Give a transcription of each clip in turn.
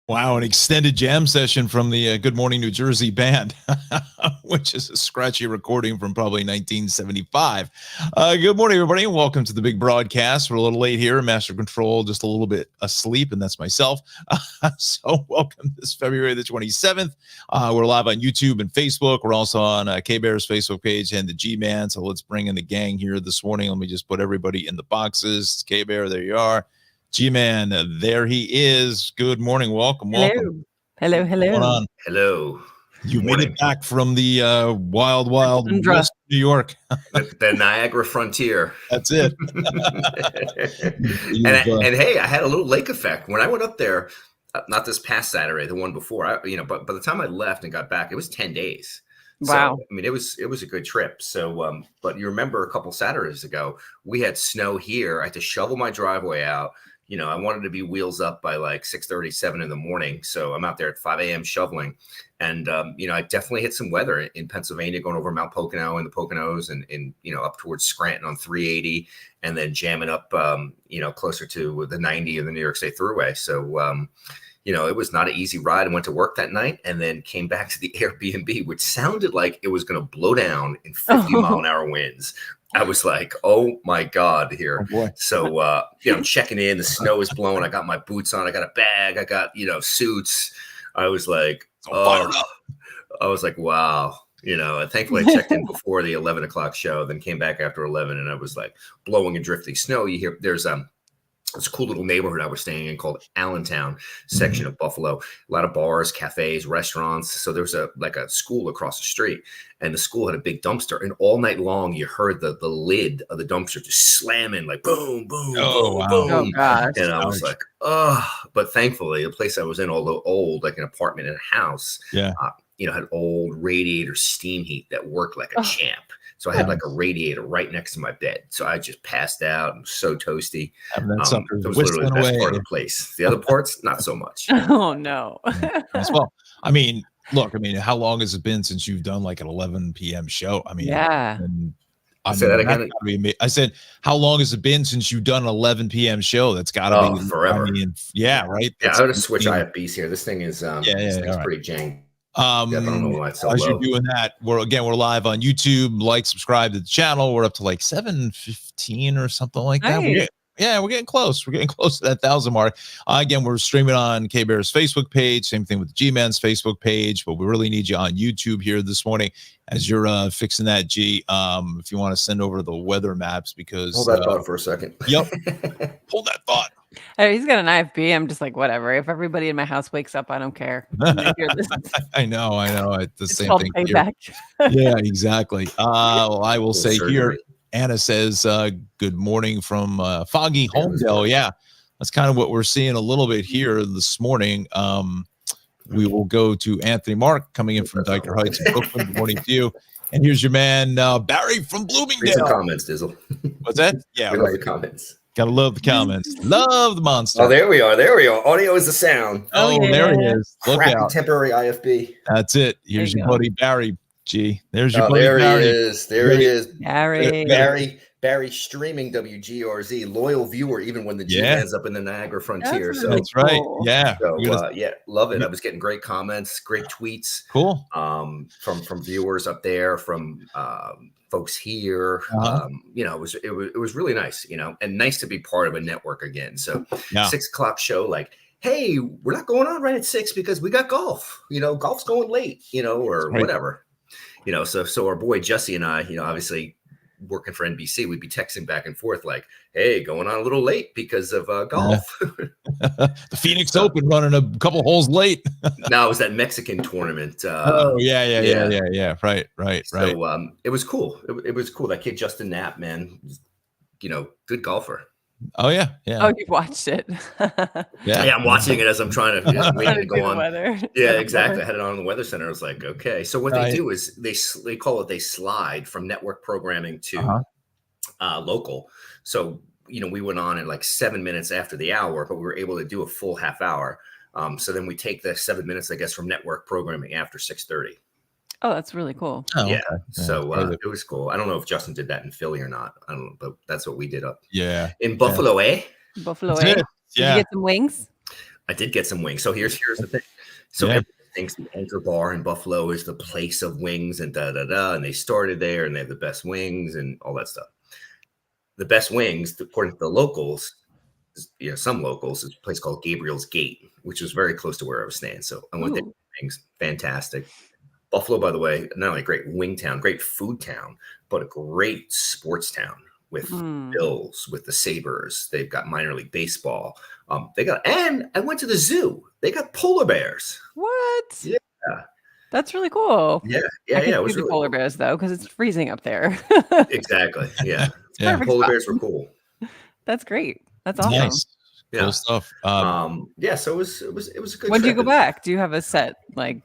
Wow, an extended jam session from the Good Morning New Jersey band, which is a scratchy recording from probably 1975. Good morning, everybody, and welcome to the big broadcast. We're a little late here, Master Control, just a little bit asleep, and that's myself. So welcome this February the 27th. We're live on YouTube and Facebook. We're also on K-Bear's Facebook page and the G-Man, so let's bring in the gang here this morning. Let me just put everybody in the boxes. K-Bear, there you are. G-Man, there he is. Good morning. Welcome. Hello. What's going on? Hello. You made it back from the wild West New York. the Niagara frontier. That's it. and hey, I had a little lake effect. When I went up there, not this past Saturday, the one before, but by the time I left and got back, it was 10 days. Wow. So, I mean, it was a good trip. So, but you remember a couple Saturdays ago, we had snow here. I had to shovel my driveway out. I wanted to be wheels up by like 6:30, 7 in the morning. So I'm out there at 5 a.m. shoveling. And, I definitely hit some weather in Pennsylvania, going over Mount Pocono and the Poconos and up towards Scranton on 380 and then jamming up, closer to the 90 of the New York State Thruway. So, it was not an easy ride. I went to work that night and then came back to the Airbnb, which sounded like it was going to blow down in 50-mile-an-hour winds. I was like, oh, my God, here. Oh, so, checking in, the snow is blowing. I got my boots on. I got a bag. I got, suits. I was like, I was like, wow. And thankfully I checked in before the 11 o'clock show, then came back after 11 and I was like blowing and drifting snow. You hear there's this cool little neighborhood I was staying in called Allentown section of Buffalo. A lot of bars, cafes, restaurants. So there was a school across the street and the school had a big dumpster. And all night long, you heard the lid of the dumpster just slamming like boom, boom, boom, wow. boom. Oh, gosh. And I was like, but thankfully the place I was in, although old, like an apartment and a house, had old radiator steam heat that worked like a champ. So I had like a radiator right next to my bed. So I just passed out. I'm so toasty. That was literally the best part of the place. The other parts, not so much. Oh, no. Well, look, how long has it been since you've done like an 11 p.m. show? Yeah. Say that again. I said, how long has it been since you've done an 11 p.m. show? That's got to be forever. Right? Yeah, I'm going to switch IFBs here. This thing is pretty jank. I don't know why it's so as low. You're doing that, we're live on YouTube. Like, subscribe to the channel. We're up to like 715 or something like that. We're getting close. We're getting close to that 1,000 mark. Again, we're streaming on K-Bear's Facebook page. Same thing with the G-Man's Facebook page. But we really need you on YouTube here this morning as you're fixing that, G. If you want to send over the weather maps, because hold that thought for a second. Yep, hold that thought. He's got an IFB. I'm just like, whatever. If everybody in my house wakes up, I don't care. I know. It's the same thing. Payback. Yeah, exactly. Well, I will say here, Anna says, good morning from foggy Homedale. Yeah, that's kind of what we're seeing a little bit here this morning. We will go to Anthony Mark coming in from Dyker Heights in Brooklyn. Good morning to you. And here's your man, Barry from Bloomingdale. Read some comments, Dizzle. What's that? Yeah, we love the comments. Gotta love the comments. Love the monster. Oh, there we are. Audio is the sound. Oh, there he is. Look Crappy out. Temporary IFB. That's it. Here's your buddy Barry. G. There's your buddy there Barry. He is. There he is. Barry streaming WGRZ, loyal viewer, even when the G ends up in the Niagara frontier. That's right. Yeah. So love it. I was getting great comments, great tweets. Cool. From viewers up there, from folks here. It was really nice, and nice to be part of a network again. So 6 o'clock show, like, hey, we're not going on right at 6 because we got golf. Golf's going late, or whatever. So our boy Jesse and I, obviously working for NBC, we'd be texting back and forth like, hey, going on a little late because of golf. The Phoenix Open running a couple holes late. No, it was that Mexican tournament. Yeah. Right. So it was cool. It was cool. That kid Justin Knapp, man, good golfer. Oh yeah. Oh, you watched it. Yeah, I'm watching it as I'm trying to waiting to go on. Weather. Yeah, exactly. I had it on the Weather Center. I was like, okay. So what they do is they call it, they slide from network programming to local. So we went on at like 7 minutes after the hour, but we were able to do a full half hour. So then we take the 7 minutes, I guess, from network programming after 6:30. Oh, that's really cool. Oh, yeah. Okay. So it was cool. I don't know if Justin did that in Philly or not. I don't know, but that's what we did up. Yeah. In Buffalo, Buffalo, eh? Did you get some wings? I did get some wings. So here's the thing. So Yeah. everybody thinks the Anchor Bar in Buffalo is the place of wings and and they started there and they have the best wings and all that stuff. The best wings, according to the locals, some locals, is a place called Gabriel's Gate, which was very close to where I was staying. So I went there. Wings, fantastic. Buffalo, by the way, not only a great wing town, great food town, but a great sports town with Bills, with the Sabres. They've got minor league baseball. And I went to the zoo. They got polar bears. What? Yeah. That's really cool. Yeah. It was see the really polar cool. bears though, because it's freezing up there. Exactly. Yeah. Yeah. Polar bears were cool. That's great. That's awesome. Nice. Yeah. Cool stuff. Yeah. So it was a good. When do you trip. go back? Do you have a set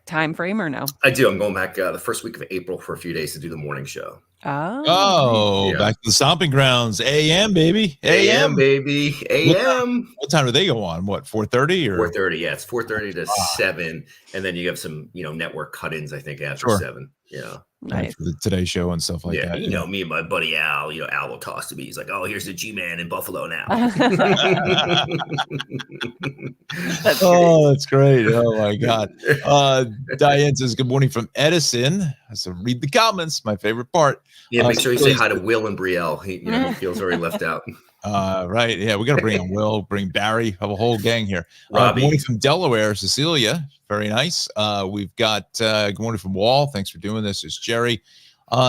time frame or no? I do. I'm going back the first week of April for a few days to do the morning show. Oh, Back to the stomping grounds. AM, baby. AM, baby. AM. What time do they go on? What, 4:30 or 4:30? Yeah, it's 4:30 to 7, and then you have some network cut-ins. I think after Sure. 7. Yeah. nice. for the Today Show and stuff like Yeah, that? me and my buddy Al. Al will toss to me. He's like, "Oh, here's the G-Man in Buffalo now." Oh, that's great. Oh my God. Diane says, good morning from Edison. So read the comments. My favorite part. Yeah, make sure you say hi to Will and Brielle. He feels very left out. Right. Yeah, we got to bring on Will, bring Barry, have a whole gang here. Robbie. Good morning from Delaware, Cecilia. Very nice. We've got good morning from Wall. Thanks for doing this. It's Jerry.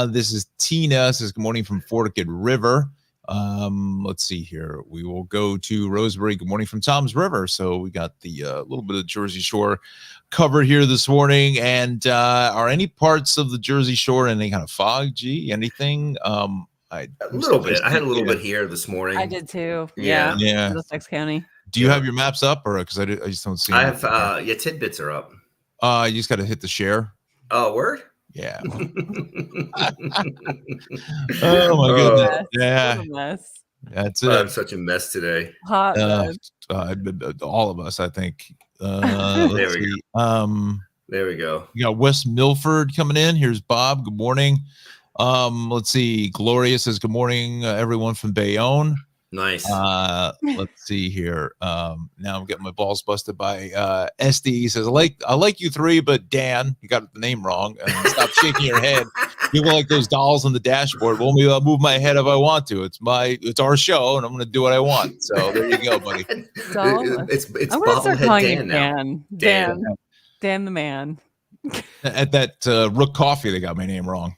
This is Tina. Says good morning from Forked River. Let's see here. We will go to Roseberry. Good morning from Tom's River. So we got the little bit of Jersey Shore covered here this morning. And are any parts of the Jersey Shore in any kind of fog? Anything? A little bit. I had a little bit here this morning. I did too. Yeah. Yeah. Middlesex County. Do you have your maps up, or because I just don't see? I them. have tidbits are up. You just got to hit the share. Oh, word? Yeah. Oh Oh my goodness. What Yeah. a mess. That's I'm it. such a mess today. Hot mess. All of us, I think. There Let's we see. There we go. We got West Milford coming in. Here's Bob. Good morning. Let's see. Gloria says good morning, everyone from Bayonne. Nice. Let's see here. Now I'm getting my balls busted by SD. He says, I like you three, but Dan, you got the name wrong. And stop shaking your head. You look like those dolls on the dashboard. Well, maybe I'll move my head if I want to. It's our show, and I'm going to do what I want. So there you go, buddy. It's I'm gonna start calling you Dan now. Dan. Dan the man. At that Rook Coffee, they got my name wrong.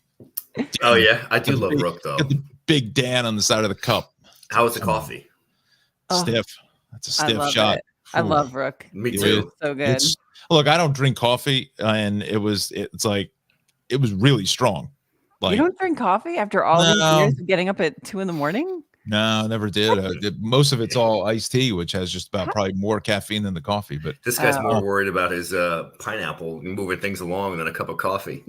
Oh yeah, I do love Rook though. Got the big Dan on the side of the cup. How is the coffee? Oh, Stiff. That's a I stiff love shot. it. I love Rook. Me It too. So good. Look, I don't drink coffee, and it's like it was really strong. Like You don't drink coffee after all No. these years of getting up at 2 a.m? no, never did. Most of it's all iced tea, which has just about probably more caffeine than the coffee. But This guy's Oh. more worried about his pineapple and moving things along than a cup of coffee.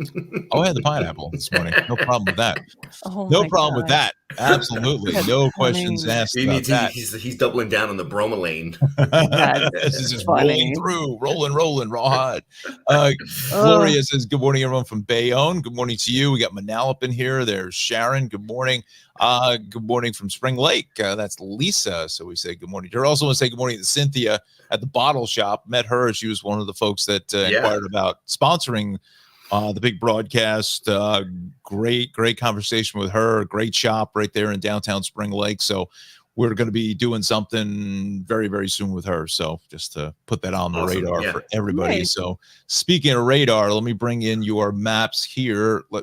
I had the pineapple this morning. No problem with that. Oh No my problem with God. that. Absolutely, That's no funny. questions asked He about needs, that. he's doubling down on the bromelain. This is just funny. rolling, rawhide. Gloria says, good morning, everyone from Bayonne. Good morning to you. We got Manalapan here. There's Sharon. Good morning. Good morning from Spring Lake. That's Lisa. So we say good morning to her. Also want to say good morning to Cynthia at the Bottle Shop. Met her. She was one of the folks that inquired about sponsoring the big broadcast. Great conversation with her. Great shop right there in downtown Spring Lake. So we're going to be doing something very, very soon with her. So just to put that on the Awesome. radar Yeah. for everybody. Nice. So speaking of radar, let me bring in your maps here. I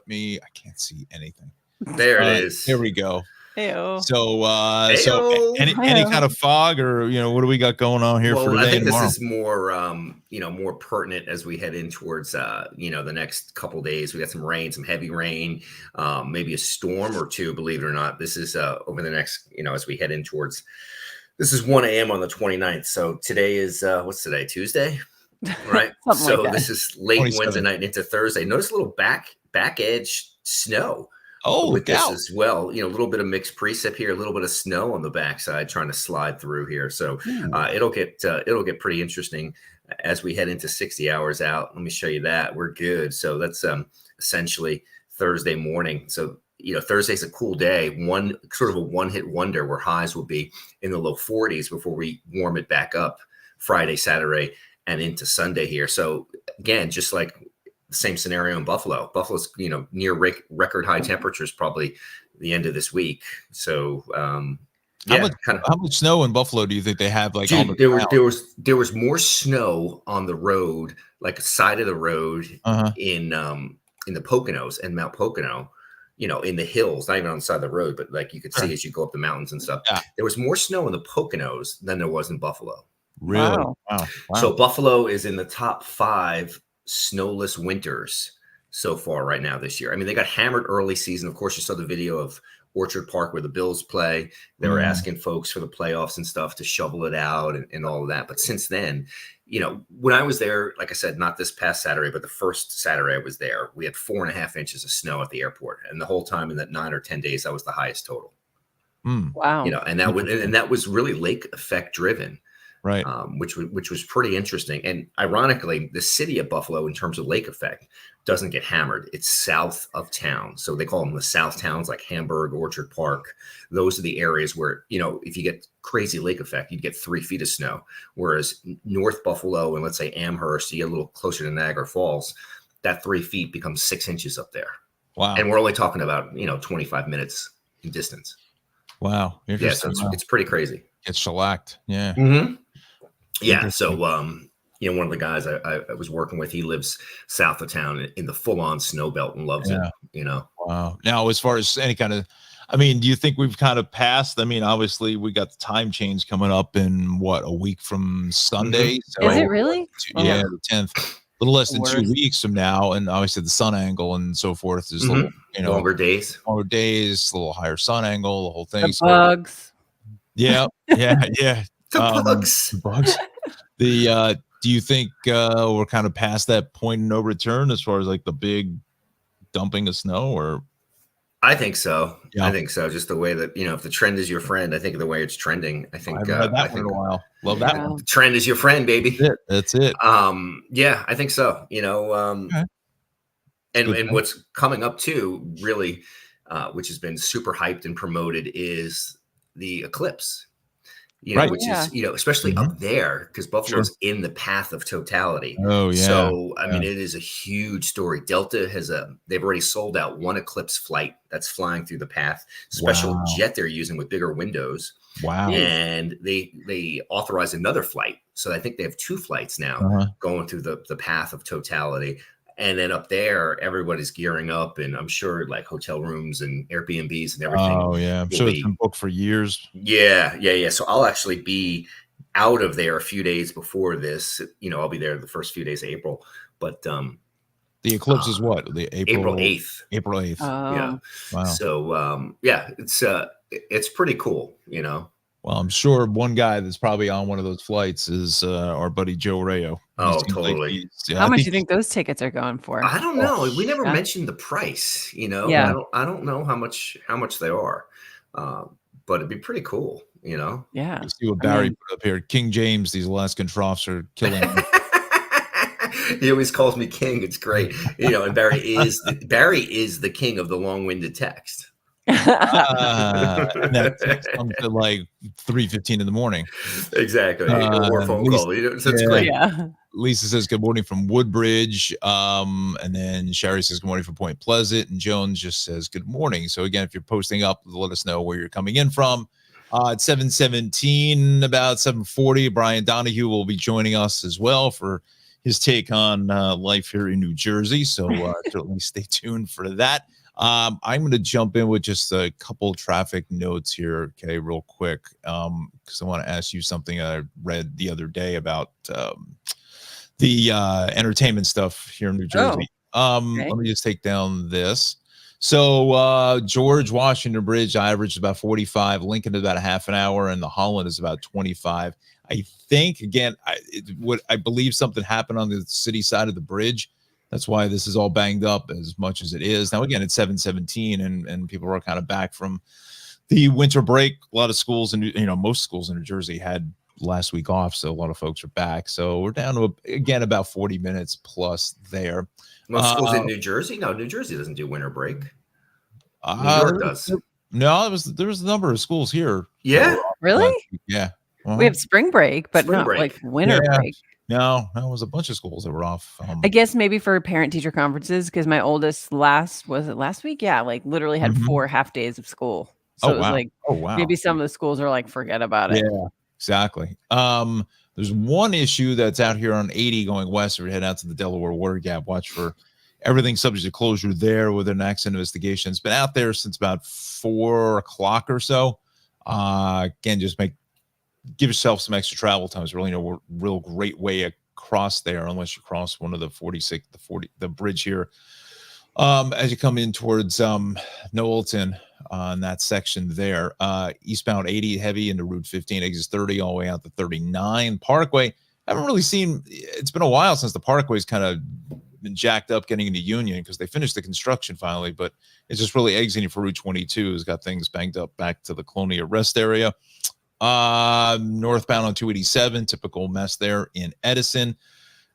can't see anything. There it is. Here we go. Ew. So Heyo. any kind of fog, or what do we got going on here for Well, today I think and this tomorrow? is more, more pertinent as we head in towards, the next couple days. We got some rain, some heavy rain, maybe a storm or two. Believe it or not, this is over the next, as we head in towards. This is 1 a.m. on the 29th. So today is what's today? Tuesday, right? Something So like that. this is late 27. Wednesday night into Thursday. Notice a little back edge snow. Oh, with look out. this as well, a little bit of mixed precip here, a little bit of snow on the backside trying to slide through here. So it'll get pretty interesting as we head into 60 hours out. Let me show you that. We're good. So that's essentially Thursday morning. So Thursday's a cool day. One sort of a one-hit wonder where highs will be in the low 40s before we warm it back up Friday, Saturday, and into Sunday here. So again, just like the same scenario in Buffalo. Buffalo's, near record high temperatures probably the end of this week. So how much snow in Buffalo do you think they have? Like, dude, there was more snow on the road, like side of the road in the Poconos and Mount Pocono, in the hills, not even on the side of the road, but like you could see as you go up the mountains and stuff. Yeah. There was more snow in the Poconos than there was in Buffalo. Really? Wow. So Buffalo is in the top 5 snowless winters so far right now this year. I mean, they got hammered early season. Of course, you saw the video of Orchard Park where the Bills play. They were asking folks for the playoffs and stuff to shovel it out and all of that. But since then, when I was there, like I said, not this past Saturday, but the first Saturday I was there, we had 4.5 inches of snow at the airport. And the whole time in that 9 or 10 days, that was the highest total. Wow. And that was really lake effect driven. Right. Which was pretty interesting. And ironically, the city of Buffalo, in terms of lake effect, doesn't get hammered. It's south of town. So they call them the south towns, like Hamburg, Orchard Park. Those are the areas where, if you get crazy lake effect, you'd get 3 feet of snow. Whereas North Buffalo and let's say Amherst, you get a little closer to Niagara Falls, that 3 feet becomes 6 inches up there. Wow. And we're only talking about, 25 minutes in distance. Wow. Yeah, so it's pretty crazy. It's shellacked. Yeah. Mm-hmm. Yeah. So, one of the guys I was working with, he lives south of town in the full-on snow belt and loves it. Wow. Now, as far as any kind of, do you think we've kind of passed? I mean, obviously, we got the time change coming up in a week from Sunday. So, is it really? Yeah, the 10th. A little less than 2 weeks from now, and obviously the sun angle and so forth is a little, longer days, a little higher sun angle, the whole thing. The bugs. Yeah. The bugs. Do you think we're kind of past that point of no return as far as like the big dumping of snow? Or I think so. Yeah. I think so. Just the way that if the trend is your friend, I think the way it's trending. I think I've heard that one in a while. Love that one. The trend is your friend, baby. That's it. Yeah, I think so. Okay. And what's coming up too, really, which has been super hyped and promoted, is the eclipse. Which is, especially up there, because Buffalo's in the path of totality. Oh, yeah. So, I mean, it is a huge story. Delta they've already sold out one eclipse flight that's flying through the path, special jet they're using with bigger windows. Wow. And they authorize another flight. So I think they have 2 flights now going through the path of totality. And then up there, everybody's gearing up, and I'm sure like hotel rooms and Airbnbs and everything. Oh yeah, I'm sure it's been booked for years. Yeah. So I'll actually be out of there a few days before this. I'll be there the first few days of April. But the eclipse is what? The April 8th. April 8th. Yeah. Wow. So it's pretty cool. Well, I'm sure one guy that's probably on one of those flights is our buddy Joe Rayo. Oh, totally. How much do you think those tickets are going for? I don't know. We never mentioned the price. Yeah. I don't know how much they are, but it'd be pretty cool. Yeah. You see what Barry put up here. King James, these Alaskan troughs are killing him. He always calls me King. It's great. And Barry is the king of the long-winded text. And that comes at like 3:15 in the morning. Exactly. Or phone call. So it's great. Yeah. Lisa says good morning from Woodbridge. And then Sherry says good morning from Point Pleasant. And Jones just says good morning. So again, if you're posting up, let us know where you're coming in from. At 7:17, about 7:40, Brian Donahue will be joining us as well for his take on life here in New Jersey. So certainly stay tuned for that. I'm going to jump in with just a couple traffic notes here, okay, real quick, because I want to ask you something I read the other day about the entertainment stuff here in New Jersey. Okay. Let me just take down this. So George Washington Bridge averaged about 45, Lincoln is about a half an hour, and the Holland is about 25. I think, again, I believe something happened on the city side of the bridge. That's why this is all banged up as much as it is. Now, again, it's 7:17 and people are kind of back from the winter break. A lot of schools and, most schools in New Jersey had last week off. So a lot of folks are back. So we're down to, again, about 40 minutes plus there. Most schools in New Jersey? No, New Jersey doesn't do winter break. New York does. No, there was a number of schools here. Yeah. Really? Yeah. We have spring break, but Spring not break. like winter Yeah. break. No, that was a bunch of schools that were off. I guess maybe for parent teacher conferences, because my oldest was it last week? Yeah, like literally had Mhm. 4 half days of school. Oh, So it was wow. like Oh, wow. maybe some of the schools are like, forget about it. Yeah, exactly. There's one issue that's out here on 80 going west. If you head out to the Delaware Water Gap, watch for everything subject to closure there with an accident investigation. It's been out there since about 4 o'clock or so. Again, just give yourself some extra travel time. There's really no real great way across there unless you cross one of the 40, the bridge here. As you come in towards Knowlton on that section there, eastbound 80 heavy into Route 15, exit 30 all the way out to 39 Parkway. I haven't really seen, it's been a while since the Parkway's kind of been jacked up getting into Union because they finished the construction finally, but it's just really exiting for Route 22 has got things banged up back to the Colonia Rest area. Northbound on 287, typical mess there in Edison.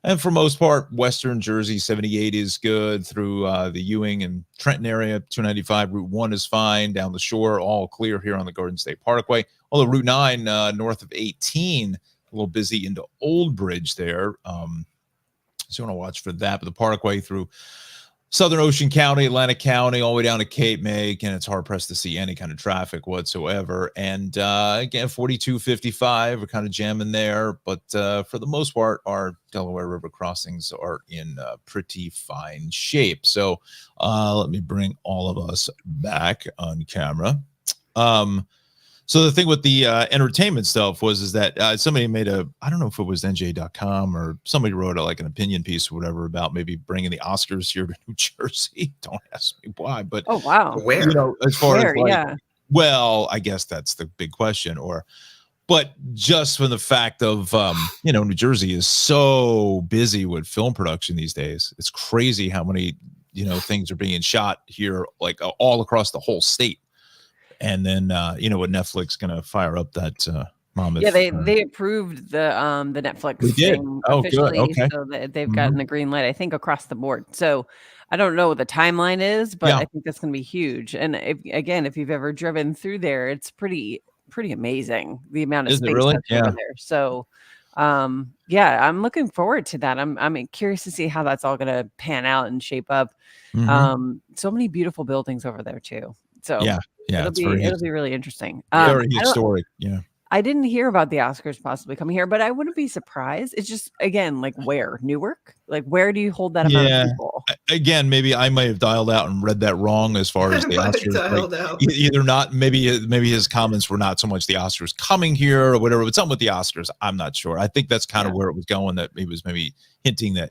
And for most part, Western Jersey 78 is good through the Ewing and Trenton area. 295 Route 1 is fine. Down the shore, all clear here on the Garden State Parkway. Although Route 9 north of 18, a little busy into Old Bridge there. So you want to watch for that. But the Parkway through Southern Ocean County, Atlantic County, all the way down to Cape May, and it's hard pressed to see any kind of traffic whatsoever. And again, 4255, we're kind of jamming there, but for the most part, our Delaware River crossings are in pretty fine shape. So let me bring all of us back on camera. So the thing with the entertainment stuff is that somebody made I don't know if it was NJ.com or somebody wrote like an opinion piece or whatever about maybe bringing the Oscars here to New Jersey. Don't ask me why, but Oh wow. Where? as far as Yeah. well, I guess that's the big question. But just from the fact of New Jersey is so busy with film production these days. It's crazy how many things are being shot here, like all across the whole state. And then with Netflix gonna fire up that Monmouth. Yeah, they approved the Netflix They did. thing Oh, good. officially, Okay. so that they've gotten the green light, I think, across the board. So I don't know what the timeline is, but Yeah. I think that's going to be huge. And if you've ever driven through there, it's pretty amazing the amount of Is it space really? that's Yeah. over there. So yeah, I'm looking forward to that. I'm curious to see how that's all going to pan out and shape up. Mhm. So many beautiful buildings over there too. So Yeah. it'll It's very be really interesting. very historic. Yeah. I didn't hear about the Oscars possibly coming here, but I wouldn't be surprised. It's just, again, like where? Newark? Like where do you hold that amount of people? Again, maybe I might have dialed out and read that wrong as far as the Oscars. Either not, maybe his comments were not so much the Oscars coming here or whatever, but something with the Oscars. I'm not sure. I think that's kind of where it was going. That he was maybe hinting that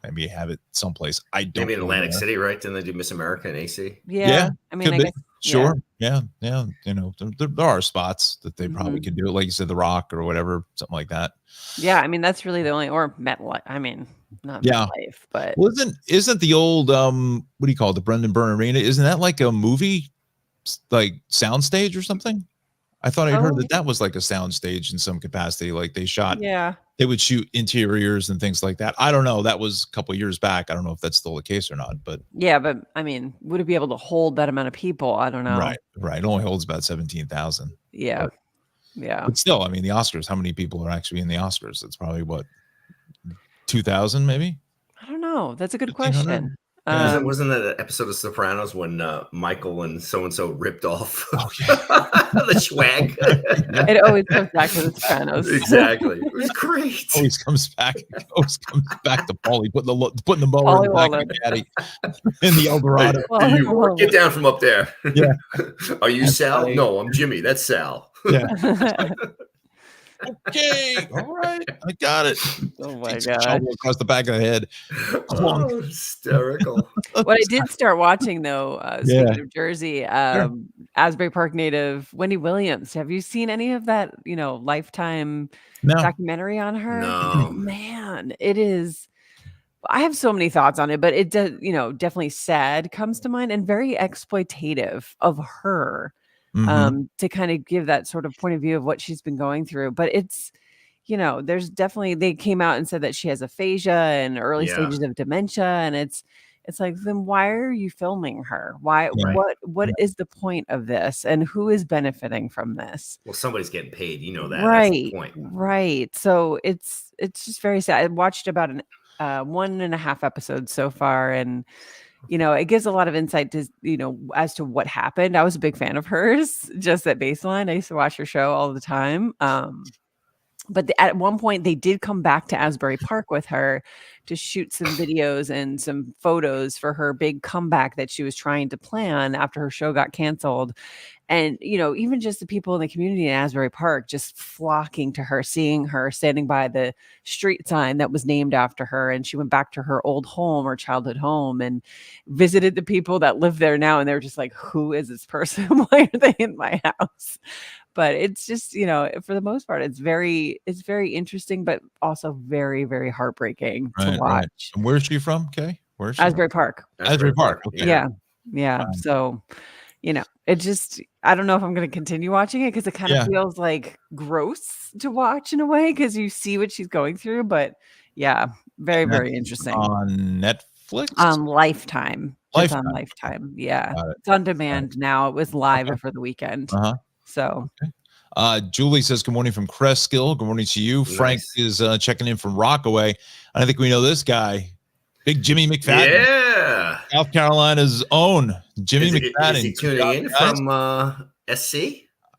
maybe have it someplace. I don't. Maybe in Atlantic City, right? Didn't they do Miss America and AC? Yeah. I mean, I guess. Sure. Yeah. There are spots that they probably could do it, like you said, The Rock or whatever, something like that. Yeah, I mean that's really the only, or MetLife. I mean, not MetLife, but isn't the old what do you call it, the Brendan Byrne Arena? Isn't that like a movie, like soundstage or something? I thought I heard that was like a soundstage in some capacity. Like they would shoot interiors and things like that. I don't know. That was a couple of years back. I don't know if that's still the case or not. But yeah, but I mean, would it be able to hold that amount of people? I don't know. Right. It only holds about 17,000. Yeah. But still, I mean, the Oscars. How many people are actually in the Oscars? It's probably 2,000 maybe. I don't know. That's a good question. Wasn't that an episode of Sopranos when Michael and so-and-so ripped off the swag? It always comes back to the Sopranos. Exactly. It was great. Always comes back to Paulie putting the mower in the back of the caddy in the Eldorado. Get down from up there. Yeah. Are you Sal? Funny. No, I'm Jimmy. That's Sal. Yeah. Okay, all right, I got it. Oh my god! Across the back of the head. Oh, hysterical. What I did start watching though, speaking of Jersey, Asbury Park native Wendy Williams. Have you seen any of that? Lifetime documentary on her? No, man, it is. I have so many thoughts on it, but it does, definitely sad comes to mind and very exploitative of her. To kind of give that sort of point of view of what she's been going through. But it's, there's definitely, they came out and said that she has aphasia and early stages of dementia. And it's, It's like, then why are you filming her? Why? Yeah. What Yeah. is the point of this, and who is benefiting from this? Well, somebody's getting paid. You know that. That's the Right, point. right. So it's just very sad. I watched about an 1.5 episodes so far, and it gives a lot of insight to as to what happened. I was a big fan of hers, just at Baseline. I used to watch her show all the time. But at one point, they did come back to Asbury Park with her to shoot some videos and some photos for her big comeback that she was trying to plan after her show got canceled. And, even just the people in the community in Asbury Park just flocking to her, seeing her standing by the street sign that was named after her. And she went back to her old home, her childhood home, and visited the people that live there now. And they were just like, who is this person? Why are they in my house? But it's just, for the most part, it's very interesting, but also very, very heartbreaking to Right. watch. And where's she from, Kay? Where's she? Asbury Park. Asbury Park. Okay. Yeah. Wow. So, it just, I don't know if I'm going to continue watching it because it kind of feels like gross to watch in a way because you see what she's going through. But yeah, very, very interesting. On Netflix? On Lifetime. It's on Lifetime. Lifetime. Yeah. It's on demand now. It was live for the weekend. So. Okay. Julie says, good morning from Cresskill. Good morning to you. Nice. Frank is checking in from Rockaway. I think we know this guy. Big Jimmy McFadden. Yeah. South Carolina's own Jimmy McFadden. Is he tuning in from SC?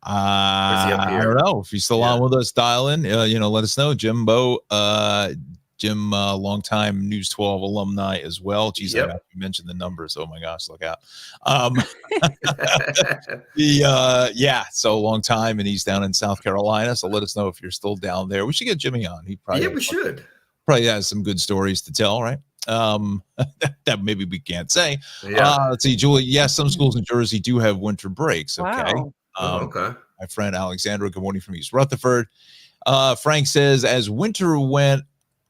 I don't know. If he's still on with us, dial in. Let us know. Jimbo, Jim, longtime News 12 alumni as well. Geez, I mentioned the numbers. Oh my gosh, look out. So long time, and he's down in South Carolina. So let us know if you're still down there. We should get Jimmy on. He probably we should. Probably has some good stories to tell, right? That maybe we can't say. Let's see, Julie. Yes, some schools in Jersey do have winter breaks. Okay. Wow. Okay. My friend Alexandra, good morning from East Rutherford. Frank says, as winter went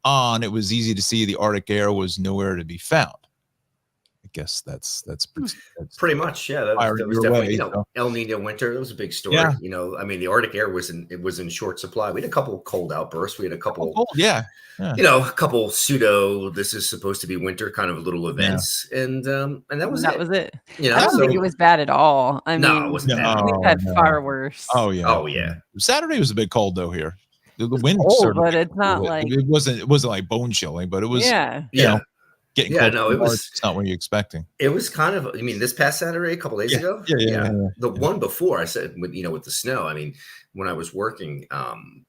on, it was easy to see the Arctic air was nowhere to be found. I guess that's pretty much, yeah. That was definitely El Nino winter. That was a big story. Yeah. The Arctic air was in short supply. We had a couple cold outbursts. We had a couple a couple pseudo this is supposed to be winter kind of little events, and that was it. I don't think it was bad at all. I mean, it wasn't bad. We've had far worse. Oh yeah. Saturday was a bit cold though here. The wind, but it's not like it wasn't like bone chilling, but it was getting cold. No, it's not what you're expecting. It was kind of, this past Saturday, a couple days ago. Yeah. The one before, I said, with the snow. I mean, when I was working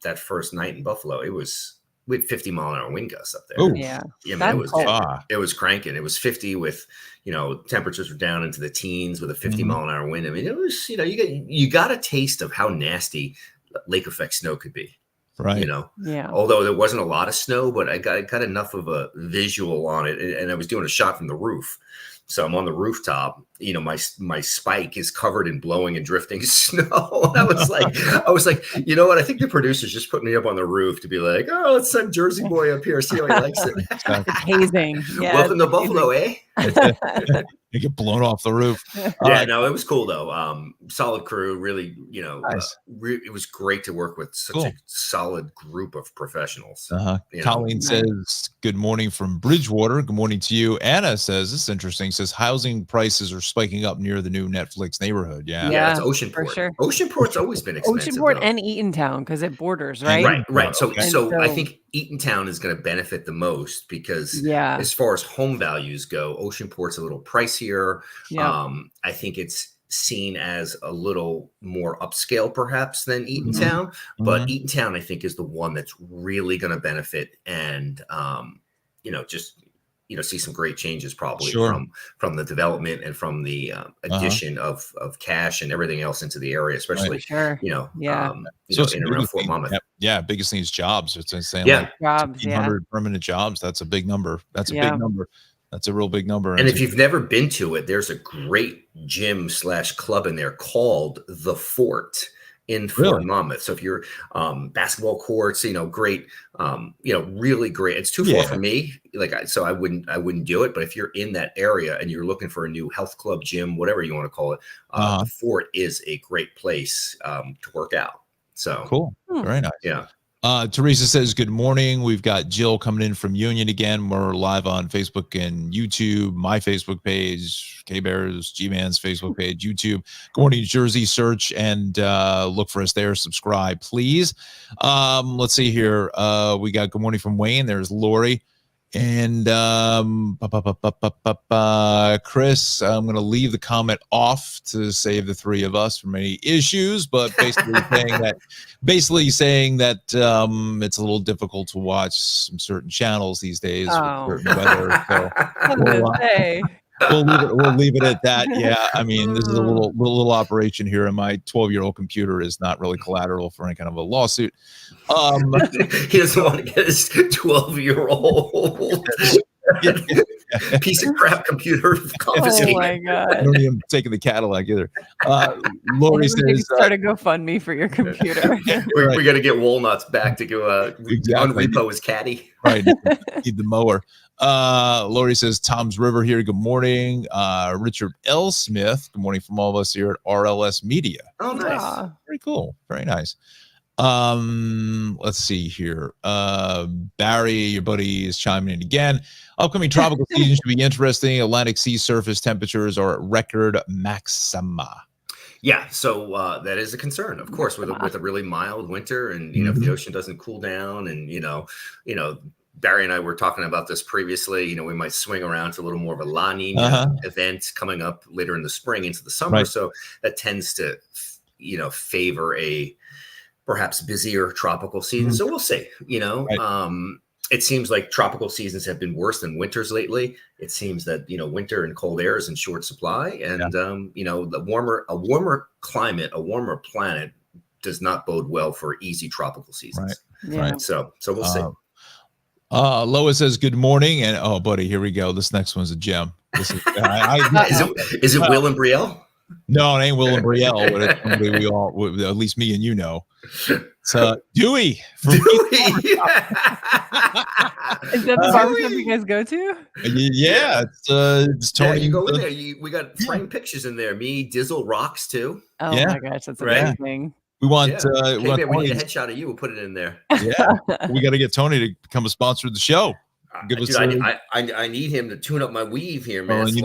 that first night in Buffalo, we had 50 mile an hour wind gusts up there. Ooh. Yeah. It was cranking. It was 50 with, temperatures were down into the teens with a 50 mile an hour wind. I mean, it was, you got a taste of how nasty lake effect snow could be. Right. Although there wasn't a lot of snow, but I got enough of a visual on it, and I was doing a shot from the roof. So I'm on the rooftop. My spike is covered in blowing and drifting snow. I was like, you know what? I think the producers just put me up on the roof to be like, oh, let's send Jersey Boy up here, see how he likes it. Hazing. Yeah, welcome to Buffalo, eh? You get blown off the roof. No, it was cool though. Solid crew, really. Nice. It was great to work with such a solid group of professionals. Colleen says, good morning from Bridgewater. Good morning to you. Anna says, this is interesting. Says housing prices are spiking up near the new Netflix neighborhood. Yeah, it's Oceanport. For sure. Oceanport's always been expensive. Oceanport and Eatontown because it borders, right? Right. So I think Eatontown is going to benefit the most because as far as home values go, Oceanport's a little pricier. I think it's seen as a little more upscale perhaps than Eatontown, but Eatontown I think is the one that's really going to benefit and see some great changes probably from the development and from the addition of cash and everything else into the area, especially in and around Fort Monmouth. Biggest thing is jobs. It's insane. Jobs. 100 permanent jobs. That's a big number. That's a big number. That's a real big number. And if you've never been to it, there's a great gym / club in there called The Fort in Fort Monmouth. So if you're basketball courts, great, really great. It's too far for me. So I wouldn't do it. But if you're in that area and you're looking for a new health club, gym, whatever you want to call it, The Fort is a great place to work out. So cool. Very nice. Yeah. Teresa says, good morning. We've got Jill coming in from Union again. We're live on Facebook and YouTube, my Facebook page, K-Bears, G-Man's Facebook page, YouTube. Good morning, New Jersey. Search and look for us there. Subscribe, please. Let's see here. We got good morning from Wayne. There's Lori. And Chris, I'm going to leave the comment off to save the three of us from any issues, but basically saying that it's a little difficult to watch some certain channels these days with certain weather. So we'll leave it at that. Yeah, I mean, this is a little operation here, and my 12-year-old computer is not really collateral for any kind of a lawsuit. He doesn't want to get his 12-year-old piece of crap computer confiscated. Oh my God! I don't even taking the Cadillac either. Lori says, "Start a GoFundMe for your computer." We got to get Walnuts back to go unrepo his caddy. Right, need the mower. Lori says, Tom's River here. Good morning. Richard L. Smith. Good morning from all of us here at RLS Media. Oh, nice. Very cool. Very nice. Let's see here. Barry, your buddy, is chiming in again. Upcoming tropical season should be interesting. Atlantic sea surface temperatures are at record maxima. Yeah, so that is a concern, of course, with a really mild winter, and if the ocean doesn't cool down, and Barry and I were talking about this previously. We might swing around to a little more of a La Nina event coming up later in the spring into the summer. Right. So that tends to, favor a perhaps busier tropical season. So we'll see. Right. It seems like tropical seasons have been worse than winters lately. It seems that winter and cold air is in short supply, and a warmer climate, a warmer planet does not bode well for easy tropical seasons. Right. Yeah. Right. So we'll see. Lois says, good morning. And oh, buddy, here we go. This next one's a gem. This is, is it Will and Brielle? No, it ain't Will and Brielle, but it's somebody we all, at least me and It's Dewey. Is that the barbershop you guys go to? Yeah, it's Tony. Yeah, you go in there. We got framed pictures in there. Me, Dizzle, Rocks too. Oh my gosh, that's amazing. We want. We need a headshot of you. We'll put it in there. Yeah, we got to get Tony to become a sponsor of the show. I need him to tune up my weave here, man. You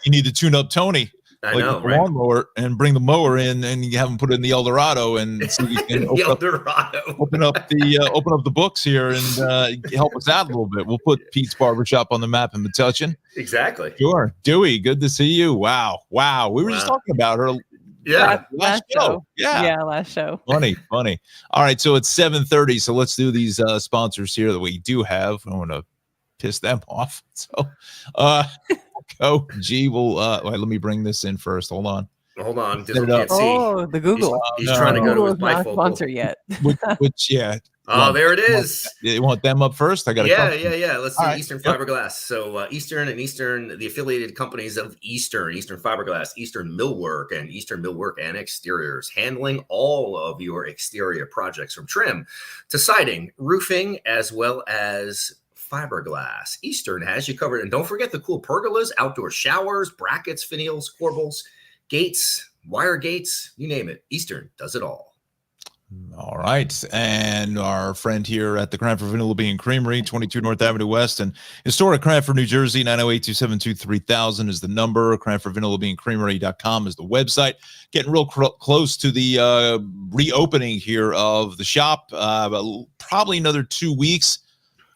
need to tune up Tony. I know, right? Lawnmower, and bring the mower in, and you have him put it in the Eldorado, and so you can open up the books here and help us out a little bit. We'll put Pete's Barbershop on the map in Metuchen. Exactly. Sure, Dewey, good to see you. Wow. We were just talking about her. Yeah, last show. Yeah, last show. Funny. All right, so it's 7:30. So let's do these sponsors here that we do have. I want to piss them off. So, G will. Let me bring this in first. Hold on. The Google. He's trying to go to his not sponsor yet. which Oh, there it is. You want them up first? I got. Yeah. Let's see. Eastern Fiberglass. So Eastern, the affiliated companies of Eastern Fiberglass, Eastern Millwork, and Eastern Millwork and Exteriors, handling all of your exterior projects from trim to siding, roofing, as well as fiberglass. Eastern has you covered. And don't forget the cool pergolas, outdoor showers, brackets, finials, corbels, gates, wire gates, you name it. Eastern does it all. All right. And our friend here at the Cranford Vanilla Bean Creamery, 22 North Avenue West, and historic Cranford, New Jersey, 908-272-3000 is the number. CranfordVanillaBeanCreamery.com is the website. Getting real close to the reopening here of the shop. Probably another 2 weeks.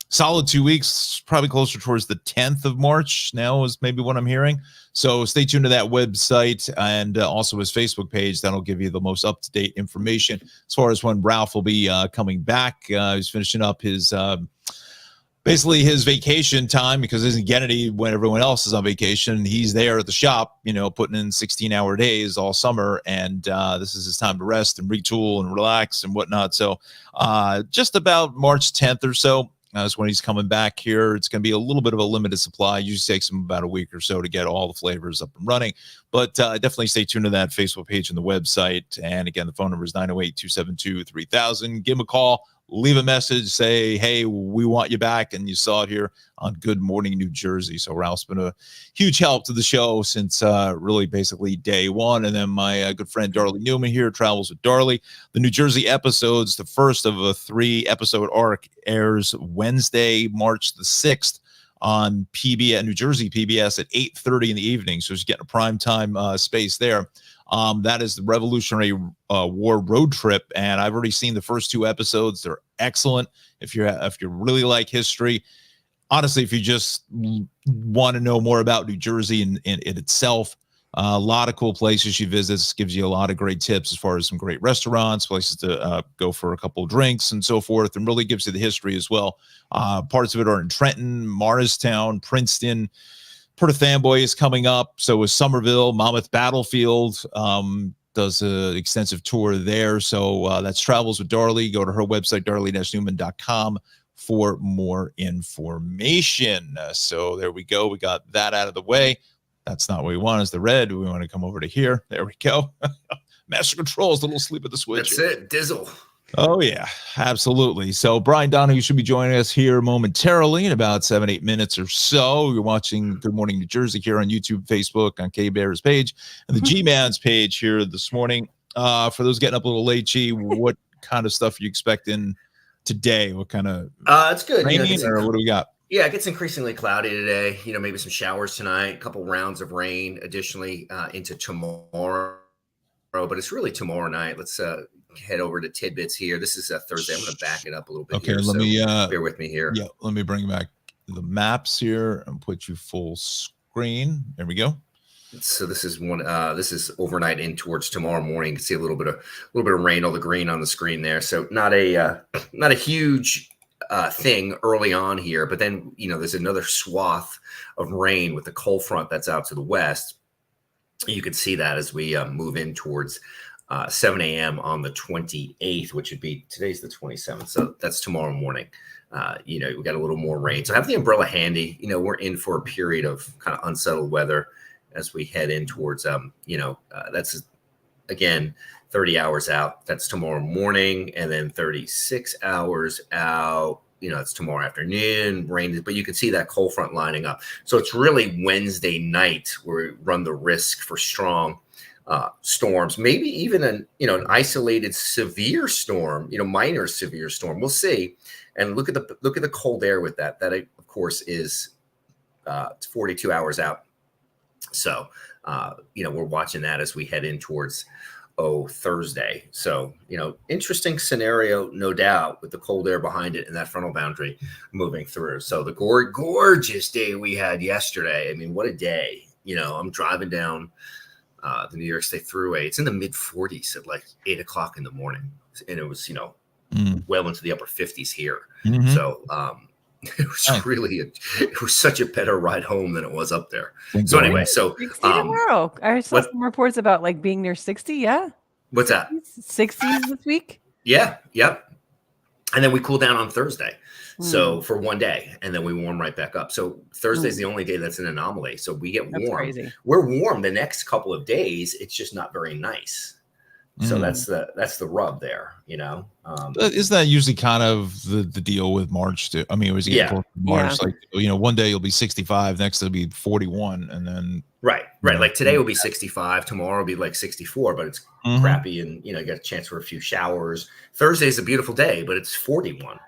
Solid 2 weeks, probably closer towards the 10th of March now is maybe what I'm hearing. So stay tuned to that website and also his Facebook page. That'll give you the most up-to-date information as far as when Ralph will be coming back. He's finishing up his basically his vacation time because he doesn't get any when everyone else is on vacation. He's there at the shop, putting in 16-hour days all summer, and this is his time to rest and retool and relax and whatnot. So just about March 10th or so. That's when he's coming back here. It's going to be a little bit of a limited supply. It usually takes him about a week or so to get all the flavors up and running. But definitely stay tuned to that Facebook page and the website. And again, the phone number is 908-272-3000. Give him a call. leave a message, say, hey, we want you back. And you saw it here on Good Morning New Jersey. So Ralph's been a huge help to the show since really basically day one. And then my good friend Darley Newman here, Travels with Darley. The New Jersey episodes, the first of a 3-episode arc, airs Wednesday, March the 6th on PBS, New Jersey PBS at 8:30 in the evening. So she's getting a prime time space there. That is the Revolutionary War road trip, and I've already seen the first 2 episodes. They're excellent. If you really like history, honestly, if you just want to know more about New Jersey in itself, a lot of cool places she visits, gives you a lot of great tips as far as some great restaurants, places to go for a couple of drinks and so forth, and really gives you the history as well. Parts of it are in Trenton, Morristown, Princeton. Perth Amboy is coming up. So is Somerville, Monmouth Battlefield, does an extensive tour there. So that's Travels with Darley. Go to her website, darley-newman.com for more information. So there we go. We got that out of the way. That's not what we want, is the red. We want to come over to here. There we go. Master Controls, a little sleep at the switch. That's it. Dizzle. Oh, yeah, absolutely. So Brian Donahue should be joining us here momentarily in about 7-8 minutes or so. You're watching Good Morning New Jersey here on YouTube, Facebook, on K-Bear's page, and the G-Man's page here this morning. For those getting up a little late, G, what kind of stuff are you expecting today? What kind of it's good. raining, or what do we got? Yeah, it gets increasingly cloudy today. Maybe some showers tonight, a couple rounds of rain additionally into tomorrow. But it's really tomorrow night. Let's head over to tidbits here. This is Thursday. I'm going to back it up a little bit. Okay, here, me bear with me here. Yeah, let me bring back the maps here and put you full screen. There we go. So this is one. This is overnight in towards tomorrow morning. You can see a little bit of rain, all the green on the screen there. So not a huge thing early on here, but then there's another swath of rain with the cold front that's out to the west. You can see that as we move in towards 7 a.m. on the 28th, which would be today's the 27th. So that's tomorrow morning. We got a little more rain. So have the umbrella handy. We're in for a period of kind of unsettled weather as we head in towards, that's again, 30 hours out. That's tomorrow morning, and then 36 hours out. It's tomorrow afternoon, rain, but you can see that cold front lining up. So it's really Wednesday night where we run the risk for strong storms, maybe even an isolated severe storm, minor severe storm. We'll see. And look at the cold air with that. That of course is 42 hours out. So we're watching that as we head in towards Thursday. So, interesting scenario, no doubt, with the cold air behind it and that frontal boundary moving through. So the gorgeous day we had yesterday. I mean, what a day. I'm driving down the New York State Thruway. It's in the mid 40s at like 8 o'clock in the morning. And it was, well into the upper 50s here. Mm-hmm. So, it was it was such a better ride home than it was up there. So anyway, 60 tomorrow. I saw some reports about like being near 60. Yeah. What's that? 60s this week. Yeah. Yep. And then we cool down on Thursday. So for one day, and then we warm right back up. So Thursday's the only day that's an anomaly. So we get warm. Crazy. We're warm the next couple of days. It's just not very nice. So that's the rub there, Isn't that usually kind of the deal with March too? I mean, it was March, like one day you'll be 65, next it'll be 41, and then right. Like today will be 65, tomorrow will be like 64, but it's crappy, and you get a chance for a few showers. Thursday's a beautiful day, but it's 41.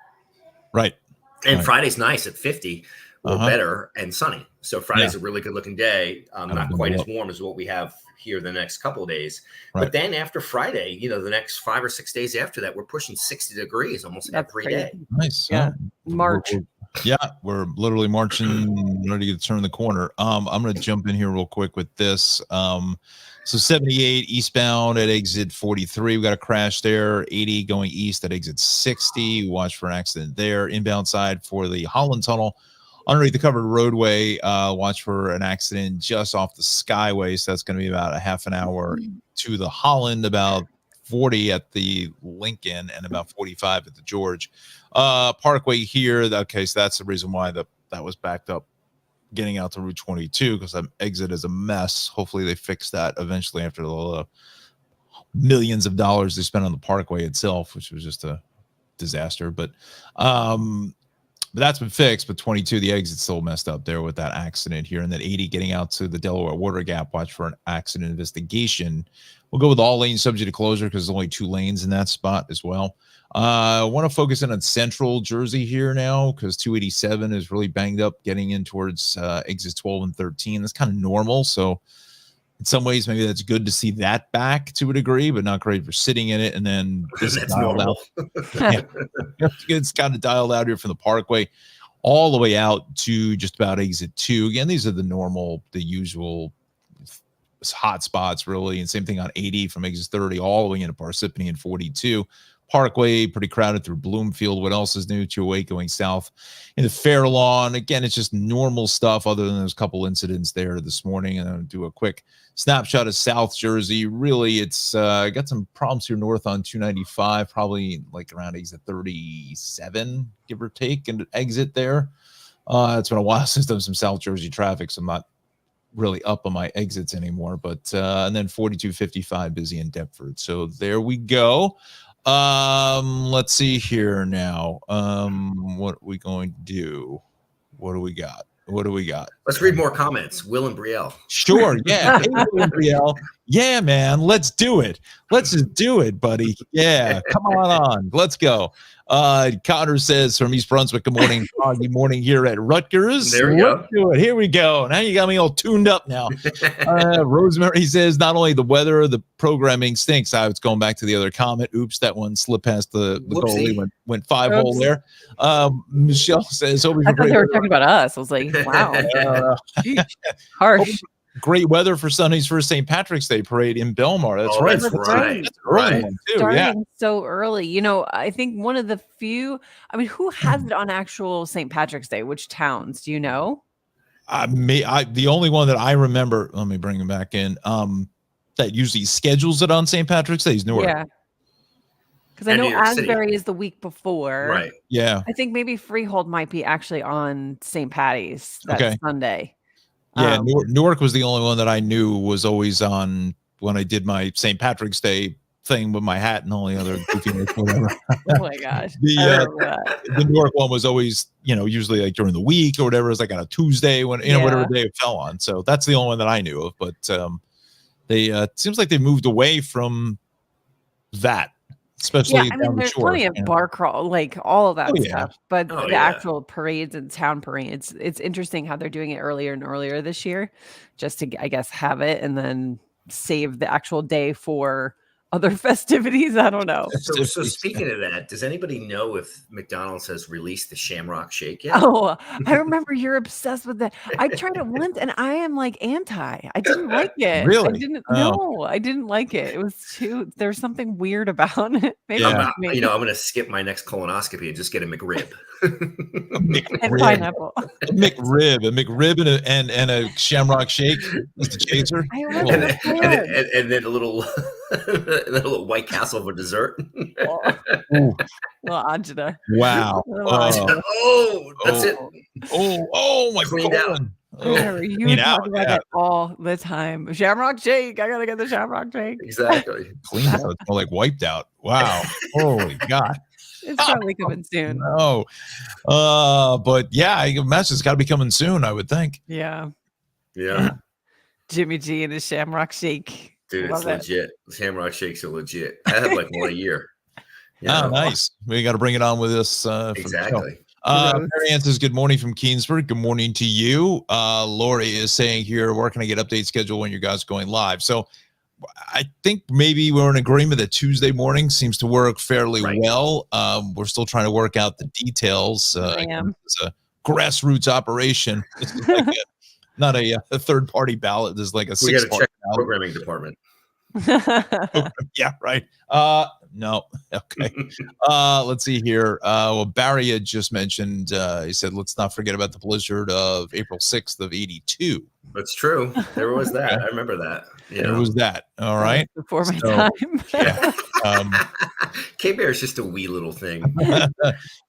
Right. And Friday's nice at 50 or better and sunny. So Friday's a really good looking day. Not quite as warm as what we have here the next couple of days. Right. But then after Friday, the next 5 or 6 days after that, we're pushing 60 degrees almost every day. Nice. Yeah. March. We're literally marching, ready to turn the corner. I'm going to jump in here real quick with this. So 78 eastbound at exit 43. We got a crash there. 80 going east at exit 60. Watch for an accident there. Inbound side for the Holland Tunnel. Underneath the covered roadway, watch for an accident just off the Skyway. So that's going to be about a half an hour to the Holland, about 40 at the Lincoln, and about 45 at the George. Parkway here. Okay, so that's the reason why that was backed up getting out to Route 22, because that exit is a mess. Hopefully they fix that eventually after the millions of dollars they spent on the Parkway itself, which was just a disaster, but that's been fixed. But 22, the exit's still messed up there with that accident here. And then 80 getting out to the Delaware Water Gap. Watch for an accident investigation. We'll go with all lanes subject to closure because there's only 2 lanes in that spot as well. I want to focus in on central Jersey here now because 287 is really banged up getting in towards exits 12 and 13. That's kind of normal. So in some ways, maybe that's good to see that back to a degree, but not great for sitting in it. And then this That's normal. it's kind of dialed out here from the Parkway all the way out to just about exit 2. Again, these are the usual hot spots, really. And same thing on 80 from exit 30 all the way into Parsippany and 42. Parkway, pretty crowded through Bloomfield. What else is new? 208 going south in the Fair Lawn. Again, it's just normal stuff other than those couple incidents there this morning. And I'll do a quick snapshot of South Jersey. Really, it's got some problems here north on 295, probably like around exit 37, give or take, and exit there. It's been a while since I've done some South Jersey traffic, so I'm not really up on my exits anymore. But and then 4255 busy in Deptford. So there we go. Let's see here now. What are we going to do? What do we got? Let's read more comments. Will and Brielle. Sure. Yeah. Hey, Will and Brielle. Yeah, man. Let's do it. Let's just do it, buddy. Yeah. Come on. Let's go. Connor says from East Brunswick, good morning. Good morning here at Rutgers. There we go. Let's do it. Here we go. Now you got me all tuned up now. Rosemary says not only the weather, the programming stinks. I was going back to the other comment. Oops, that one slipped past the goalie. Went 5-hole there. Michelle says, I thought they were talking about us. I was like, wow. Harsh. Great weather for Sunday's first St. Patrick's Day parade in Belmar. That's right. That's right. That's early one too. Starting so early. You know, I think one of the few, who has it on actual St. Patrick's Day? Which towns? Do you know? The only one that I remember, let me bring him back in, that usually schedules it on St. Patrick's Day is Newark. Yeah. Because I know Asbury is the week before. Right. Yeah. I think maybe Freehold might be actually on St. Patty's that Sunday. Yeah, Newark was the only one that I knew was always on when I did my St. Patrick's Day thing with my hat and all the other goofiness, whatever. Oh my gosh. The Newark one was always, usually like during the week or whatever. It was like on a Tuesday when, whatever day it fell on. So that's the only one that I knew of. But they it seems like they moved away from that. Especially there's plenty of bar crawl, like all of that stuff. But the actual parades and town parades, it's interesting how they're doing it earlier and earlier this year, just to, I guess, have it and then save the actual day for other festivities. I don't know. So speaking of that, does anybody know if McDonald's has released the Shamrock Shake yet? Oh, I remember you're obsessed with that. I tried it once and I am like anti. I didn't like it. Really? I didn't like it. It was there's something weird about it. Maybe I'm going to skip my next colonoscopy and just get a McRib. And pineapple. A McRib and a Shamrock Shake is the chaser. And then a little White Castle for dessert. Little agita. Wow. That's it. Oh my God. You talk about it all the time. Shamrock Shake. I gotta get the Shamrock Shake. Exactly. Clean out. It's more like wiped out. Wow. Holy God. It's probably coming soon. No. But yeah, I imagine it's got to be coming soon, I would think. Yeah. Jimmy G and his Shamrock Shake. Dude, it's legit. Shamrock Shakes are legit. I have like one a year. Nice. We got to bring it on with this. Exactly. Mary Ann says, good morning from Keensburg. Good morning to you. Lori is saying here, where can I get update schedule when you guys going live? So I think maybe we're in agreement that Tuesday morning seems to work fairly well. We're still trying to work out the details. It's a grassroots operation. This is like not a third-party ballot. There's like a six-party ballot. Programming department. Yeah, right. No. Okay. Let's see here. Well, Barry had just mentioned, he said, let's not forget about the blizzard of April 6th of 82. That's true. There was that. I remember that. There was that. All right. Before my time. Yeah. K-Bear is just a wee little thing.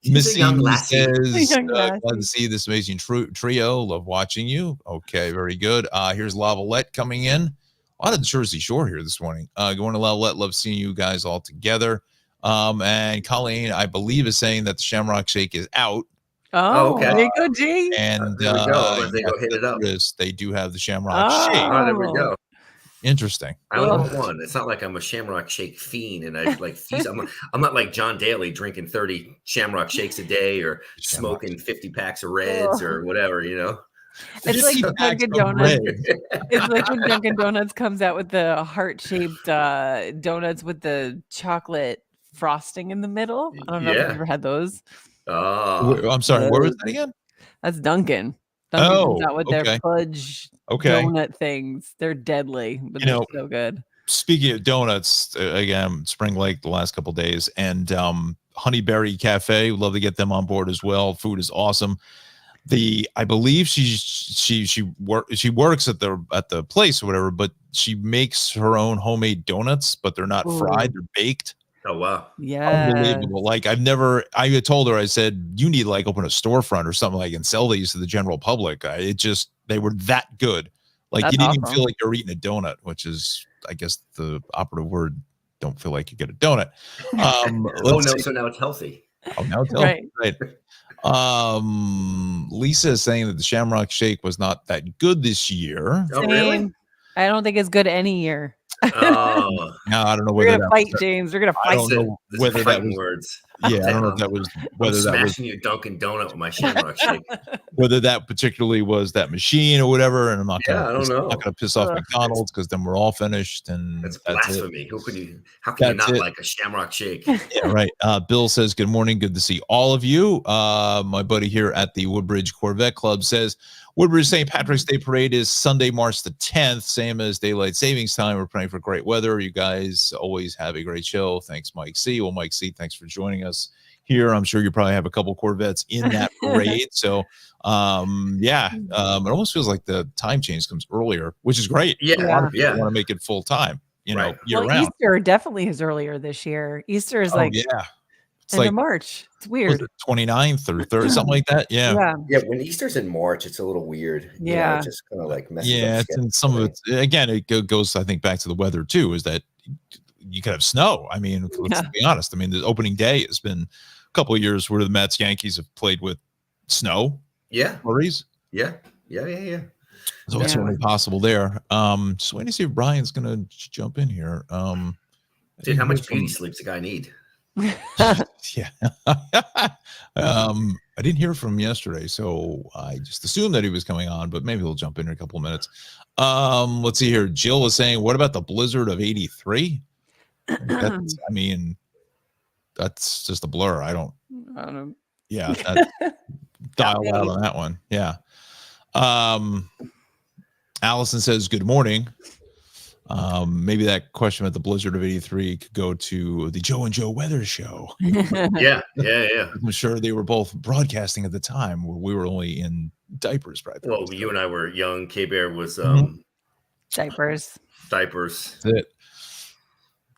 Missy says, glad to see this amazing trio. Love watching you. Okay, very good. Here's Lavalette coming in. A lot of the Jersey Shore here this morning. Going to Lavalette. Love seeing you guys all together. And Colleen, I believe, is saying that the Shamrock Shake is out. Oh, okay. there you go, G. And There we go. I'm gonna think I'll hit it up. They do have the Shamrock Shake. Oh, there we go. Interesting. I only want one. It's not like I'm a Shamrock Shake fiend, and I like feast. I'm not like John Daly drinking 30 Shamrock Shakes a day or smoking 50 packs of Reds or whatever. You know, It's like Dunkin' Donuts. It's like when Dunkin' Donuts comes out with the heart-shaped donuts with the chocolate frosting in the middle. I don't know if you've ever had those. Oh, I'm sorry. Where was that again? That's Dunkin'. Dunkin' comes out with okay. their fudge donut things. They're deadly, but they're so good. Speaking of donuts, again, Spring Lake the last couple of days, and Honeyberry Cafe, would love to get them on board as well. Food is awesome. I believe she works at the place or whatever, but she makes her own homemade donuts, but they're not fried, they're baked. Oh wow. Yeah. Unbelievable. Like I had told her, I said, you need to like open a storefront or something like and sell these to the general public. They were that good. Like you didn't even feel like you're eating a donut, which is, I guess, the operative word. Don't feel like you get a donut. So now it's healthy. Oh, now it's healthy. Right. Lisa is saying that the Shamrock Shake was not that good this year. Oh, really? I don't think it's good any year. Oh, no, I don't know whether we're gonna fight, James. We're gonna fight. I don't know whether that was words. Yeah, I don't know if that was whether that was smashing your Dunkin' Donut with my Shamrock Shake. Whether that particularly was that machine or whatever, and I'm not gonna piss off McDonald's because then we're all finished. And that's blasphemy. How can you not like a Shamrock Shake? Yeah, right. Bill says, "Good morning. Good to see all of you." My buddy here at the Woodbridge Corvette Club says, Woodbridge St. Patrick's Day Parade is Sunday, March the 10th, same as daylight savings time. We're praying for great weather. You guys always have a great show. Thanks, Mike C. Well, Mike C., thanks for joining us here. I'm sure you probably have a couple Corvettes in that parade. So, it almost feels like the time change comes earlier, which is great. Yeah. Want to make it full time, year round. Easter definitely is earlier this year. Easter is it's end of March. It's weird. 29th or 3rd, something like that. Yeah. When Easter's in March, it's a little weird. Yeah. Just kind of like messes up. And some of it, again, it goes, I think, back to the weather too, is that you could have snow. I mean, let's be honest. I mean, the opening day has been a couple of years where the Mets, Yankees have played with snow. Yeah. Flurries. Yeah. So it's certainly possible there. Just waiting to see if Brian's going to jump in here. Dude, how much beauty sleep does the guy need? Yeah. I didn't hear from him yesterday, so I just assumed that he was coming on, but maybe he'll jump in a couple of minutes. Let's see here. Jill was saying, what about the blizzard of 83? That's just a blur. I don't know. Yeah, dial out on that one. Yeah. Allison says, good morning. Maybe that question about the blizzard of 83 could go to the Joe and Joe Weather Show. Yeah. I'm sure they were both broadcasting at the time where we were only in diapers. Probably. Well, you and I were young. K-Bear was diapers. That's it.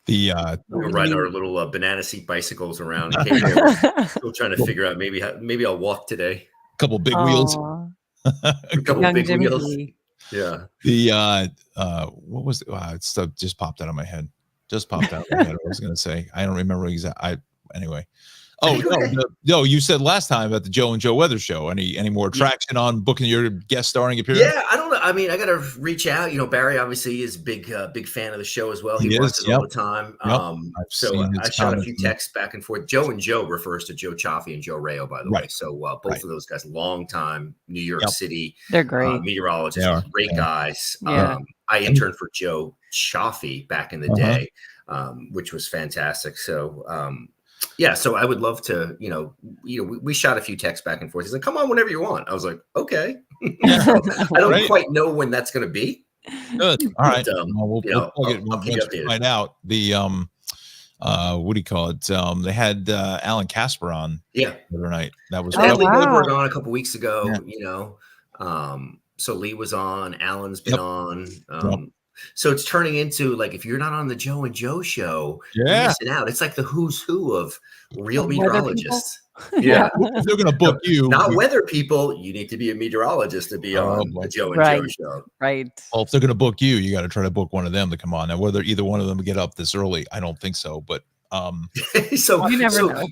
We were riding our little banana seat bicycles around. K-Bear was still trying to figure out maybe I'll walk today. A couple big wheels. A couple young big Jimmy wheels. G. Yeah. What was it? Stuff just popped out of my head. I was going to say, I don't remember exactly. Anyway. Oh, no, you said last time about the Joe and Joe Weather Show. Any more traction on booking your guest starring appearance? Yeah, I don't know. I mean, I got to reach out. Barry obviously is big fan of the show as well. He watches all the time. So I shot a few texts back and forth. Joe and Joe refers to Joe Chaffee and Joe Rayo, by the way. So both of those guys, long time New York City. They're great meteorologists, great guys. Yeah. I interned for Joe Chaffee back in the day, which was fantastic. So. So I would love to, we shot a few texts back and forth. He's like, come on, whenever you want. I was like, okay. I don't quite know when that's going to be. Good. All right. We'll plug it once we find out. The, what do you call it? They had Alan Casper on the other night. That was Lee Goldberg on a couple weeks ago, so Lee was on, Alan's been on. So it's turning into like, if you're not on the Joe and Joe show, you're missing out. It's like the who's who of real meteorologists. Yeah. If they're going to book you. Not weather people. You need to be a meteorologist to be on the Joe and Joe show. Right. Well, if they're going to book you, you got to try to book one of them to come on. Now, whether either one of them get up this early, I don't think so. But So, You never so, know.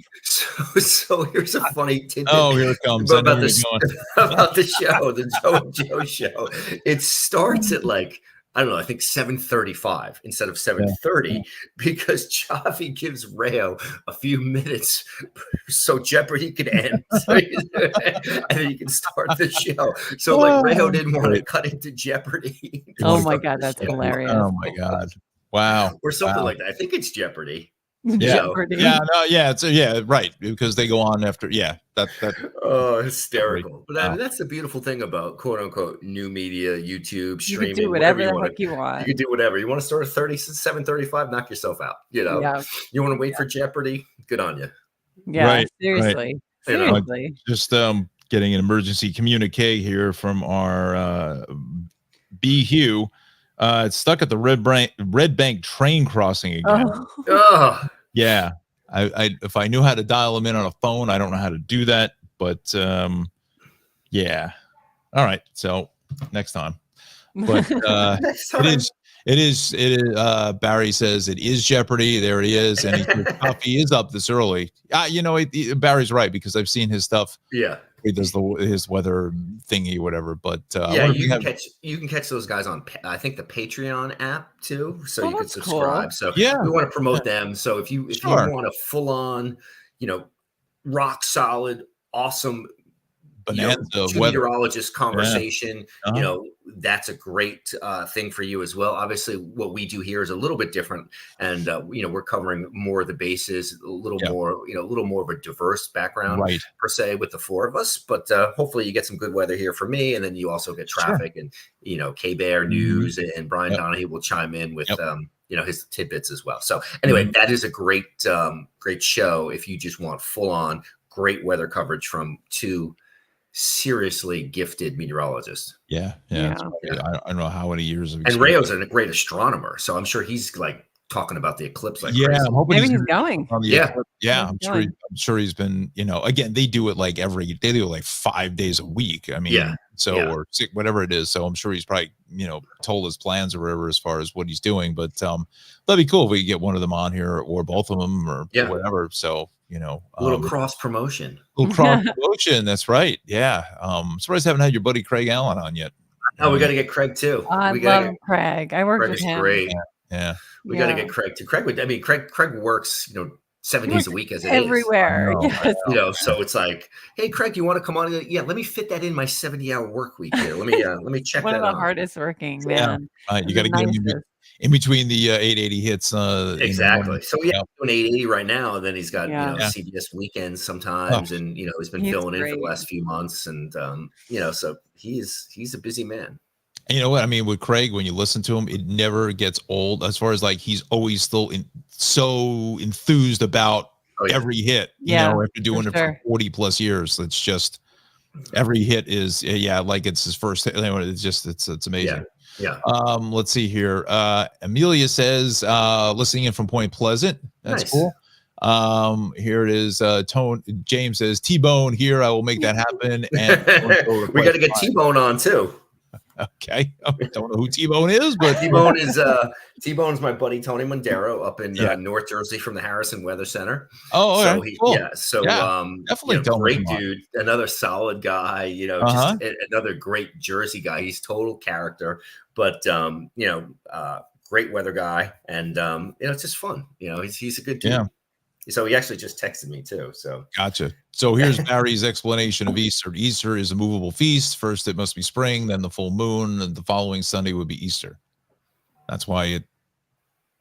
so here's a funny tidbit Oh, here it comes. I know about where this you're going. about the show, the Joe and Joe show. It starts at like, I don't know, I think 7:35 instead of 7:30 because Chavi gives Rayo a few minutes so Jeopardy can end, and then you can start the show. So like Rayo didn't want to cut into Jeopardy. Oh my God, that's hilarious. Oh my God. Wow. Or something Wow. like that. I think it's Jeopardy. Yeah. Jeopardy. Yeah, no, yeah, it's right, because they go on after, that Oh, hysterical. But Wow. that's the beautiful thing about quote unquote new media, YouTube, You streaming, can do whatever you the want heck you to. want. You can do whatever. You want to start at 7:35, knock yourself out. You know, Yeah. you want to wait for Jeopardy, good on you. Yeah. Right, Seriously. You know, Seriously. just getting an emergency communique here from our B Hugh. It's stuck at the Red Bank train crossing again. Oh. Oh, Yeah. I if I knew how to dial them in on a phone, I don't know how to do that, but yeah. All right. So next time. But next time. it is Barry says it is Jeopardy. There he is. And he is up this early. Barry's right, because I've seen his stuff. Yeah. He does his weather thingy, whatever. But Yeah, you can catch those guys on I think the Patreon app too, so you can that's subscribe. cool. So Yeah. we want to promote them. So if you Sure. want a full on, rock solid, awesome bonanza of two weather. meteorologist conversation, Uh-huh. That's a great thing for you as well. Obviously, what we do here is a little bit different, and we're covering more of the bases, a little more of a diverse background, Right. per se, with the four of us. But hopefully, you get some good weather here for me, and then you also get traffic and K Bear News, and Brian Donahue will chime in with his tidbits as well. So anyway, that is a great show if you just want full on great weather coverage from two seriously gifted meteorologist. Yeah. I don't know how many years of And Rayo's a great astronomer, so I'm sure he's like talking about the eclipse like crazy. I'm hoping Maybe he's going. on the eclipse. I'm sure he's been, again, they do it like 5 days a week. I mean, or 6, whatever it is. So I'm sure he's probably, told his plans or whatever as far as what he's doing. But that'd be cool if we could get one of them on here, or both of them, or whatever. So a little cross promotion. That's right. Yeah. Surprised I haven't had your buddy Craig Allen on yet. Oh, we got to get Craig too. I love Craig. I work with him. Great. Yeah. We got to get Craig too. Craig works, 7 days a week as it everywhere. Yes. So it's like, hey, Craig, you want to come on? Yeah, let me fit that in my 70-hour work week here. Let me check One that of out. the hardest working, man. You got to get him in between the 880 hits. Exactly. So doing 880 right now, and then he's got CBS weekends sometimes, and he's been filling in for the last few months, and so he's a busy man. And you know what I mean with Craig, when you listen to him, it never gets old. As far as like, he's always still so enthused about every hit. After doing it for 40 plus years, it's just every hit is like it's his first hit. It's just it's amazing. Yeah. Let's see here. Amelia says, listening in from Point Pleasant. That's cool. Here it is. James says, T-Bone here. I will make that happen. And we got to get T-Bone on too. Okay. I don't know who T-Bone is, but T-Bone's my buddy Tony Mondero up in North Jersey from the Harrison Weather Center. Oh, so cool. Definitely great dude, another solid guy, just another great Jersey guy. He's total character, but great weather guy, and it's just fun. He's a good dude. Yeah. So he actually just texted me too. So gotcha. So here's Barry's explanation of Easter. Easter is a movable feast. First, it must be spring, then the full moon, and the following Sunday would be Easter. That's why it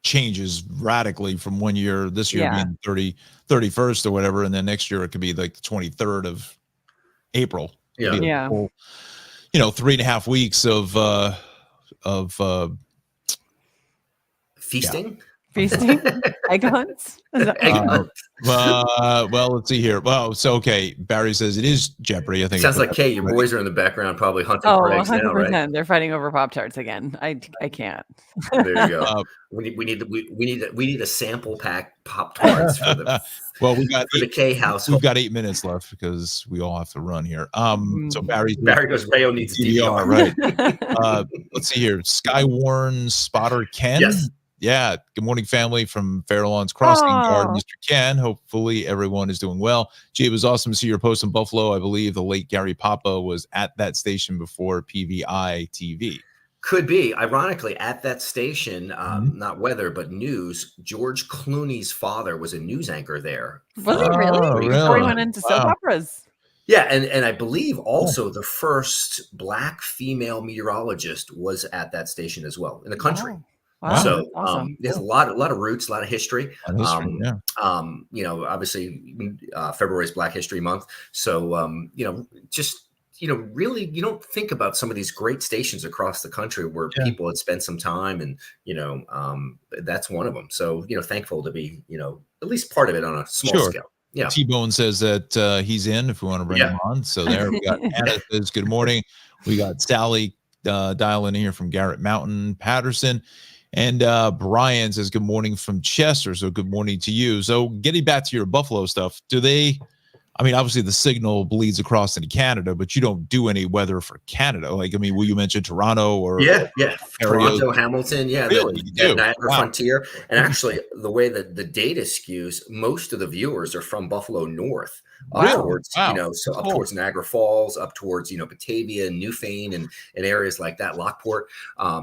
changes radically from one year, this year being 31st or whatever, and then next year it could be like the 23rd of April. Yeah. Whole, 3.5 weeks of feasting. Feasting, egg hunts. Well, let's see here. Well, so okay. Barry says it is Jeopardy. I think sounds like Kate. Your boys are in the background, probably hunting. Oh, for eggs 100%. Now, right? They're fighting over Pop-Tarts again. I can't. There you go. We need a sample pack Pop-Tarts for the. Well, we got the K house. We've got 8 minutes left because we all have to run here. So Barry goes. Rayo needs DVR, right? Let's see here. Skywarn Spotter Ken. Yes. Yeah. Good morning, family from Fairlawns Crossing Guard, Oh, Mr. Ken. Hopefully everyone is doing well. Gee, it was awesome to see your post in Buffalo. I believe the late Gary Papa was at that station before PVI TV. Could be. Ironically, at that station, Mhm. not weather, but news, George Clooney's father was a news anchor there was he for really? Oh, 3 Before he really? went times. into soap Wow. operas? Yeah, and I believe Cool. also the first Black female meteorologist was at that station as well in the country. Wow. Wow. Wow, So that's awesome. there's a Cool. lot of roots, a lot of history. On history, yeah. Obviously, February is Black History Month, so just really, you don't think about some of these great stations across the country where Yeah. people had spent some time, and that's one of them. So thankful to be at least part of it on a small Sure. scale. Yeah. T-Bone says that he's in if we want to bring him on. So there we got Anna says good morning. We got Sally dialing in here from Garrett Mountain, Patterson. And Brian says good morning from Chester. So good morning to you. So getting back to your Buffalo stuff, obviously the signal bleeds across into Canada, but you don't do any weather for Canada. Will you mention Toronto or Yeah. areas? Toronto, Hamilton, Really? You do? Niagara Wow. Frontier. And actually, the way that the data skews, most of the viewers are from Buffalo North, up Really? towards, Wow. so up Cool. towards Niagara Falls, up towards, Batavia and Newfane and areas like that, Lockport.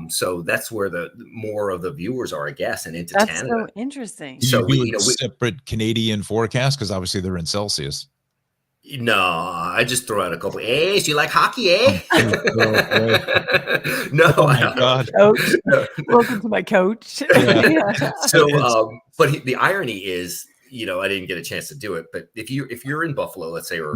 So that's where the more of the viewers are, I guess, and into That's Canada. so interesting. Do So you do a separate Canadian forecast? Because obviously they're in Celsius. No, I just throw out a couple. Hey, do you like hockey, eh? No, Oh I my don't. God. Coach, No. welcome to my coach. Yeah. So, but the irony is, I didn't get a chance to do it. But if you're in Buffalo, let's say, or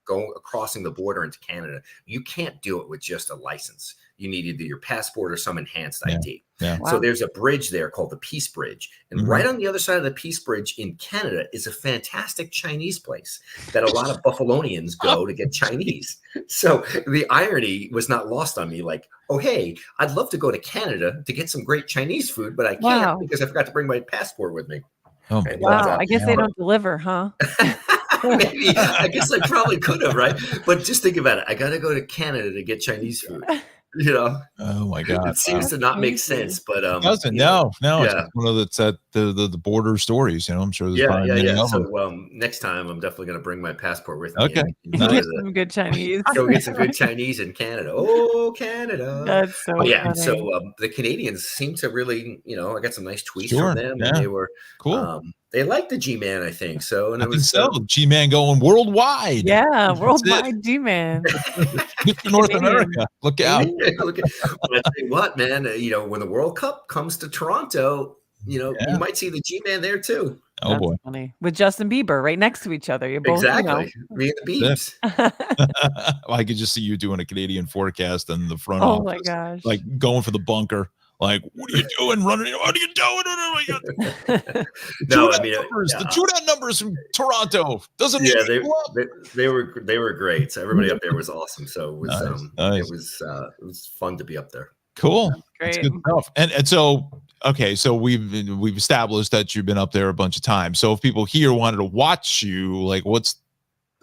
go crossing the border into Canada, you can't do it with just a license. You need either your passport or some enhanced ID. Yeah. Wow. So there's a bridge there called the Peace Bridge, and right on the other side of the Peace Bridge in Canada is a fantastic Chinese place that a lot of Buffalonians go to get Chinese. So the irony was not lost on me. Like, oh hey, I'd love to go to Canada to get some great Chinese food, but I can't Wow. because I forgot to bring my passport with me. Oh, And, Wow. I guess they don't deliver, huh? maybe I guess I probably could have, right? But just think about it. I got to go to Canada to get Chinese food. Oh my God. It seems to not make sense, but It doesn't. No. It's yeah. one of the border stories. I'm sure there's Yeah. probably many of them. So next time I'm definitely going to bring my passport with me. Okay. and Nice. Some good Chinese. go get some good Chinese in Canada. Oh, Canada. That's so Yeah. funny. So the Canadians seem to really, I got some nice tweets Sure, from them, yeah. and they were Cool. they liked the G-Man, I think. So, and I it think was so. G-Man going worldwide. Yeah, That's it. worldwide G-Man. Mr. North Canadian. America. Look out. Look at, but I tell you what, man, when the World Cup comes to Toronto, you might see the G-Man there too. Oh That's boy. funny. With Justin Bieber right next to each other. You're both, Exactly. Me and the Beebs. Well, I could just see you doing a Canadian forecast in the front Oh office. my gosh. Like going for the bunker. Like, what are you doing? Running? What are you doing? No, Shootout I mean, numbers. yeah. The shootout numbers from Toronto doesn't Yeah, even go up. they were great. So everybody up there was awesome. So it was Nice. it was fun to be up there. Cool. That's Great. good stuff. And so okay, so we've established that you've been up there a bunch of times. So if people here wanted to watch you, like what's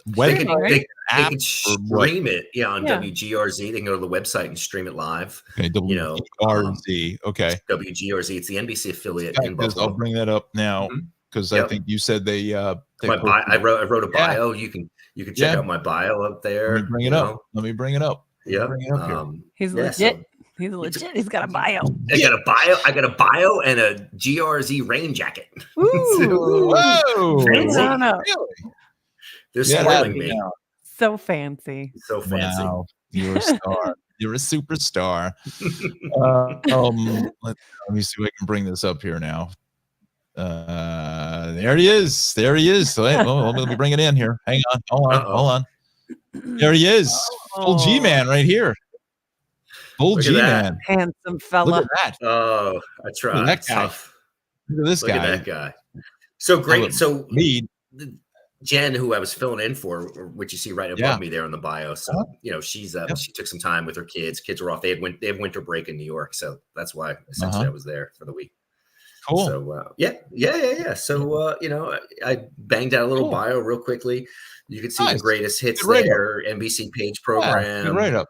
They when can, right? they app can or what? stream it, on Yeah. WGRZ. They can go to the website and stream it live. Okay, WRZ. Okay. WGRZ. It's the NBC affiliate Got in this. I'll Buffalo. bring that up now Mhm. because I Yep. think you said they I wrote a Yeah. bio. You can check Yeah. out my bio up there. Let me bring it up. Let me bring it up. Yeah. Bring it up here. He's Yeah, legit. so- He's legit. He's got a bio. I got a bio and a GRZ rain jacket. Ooh. Whoa! Fancy. I don't know. Really? They're Yeah, spoiling me. yeah. So fancy. So fancy. Wow, you're a star. You're a superstar. Let me see if I can bring this up here now. There he is. There he is. So, let me bring it in here. Hang on. Hold on. Uh-oh. Hold on. There he is. Full Oh. G-Man right here. Full Look at that. G-Man. Handsome Look fella. at that. Oh, I tried. that It's guy. tough. Look at this Look guy. at that guy. So great. So Lead. Jen, who I was filling in for, which you see right above Yeah. me there in the bio. So she's Yep. she took some time with her kids. Kids were off. They have winter break in New York, so that's why essentially I was there for the week. Cool. So yeah. So I banged out a little Cool. bio real quickly. You can see Nice. the greatest hits Good write-up. there. NBC Page program. Good write up.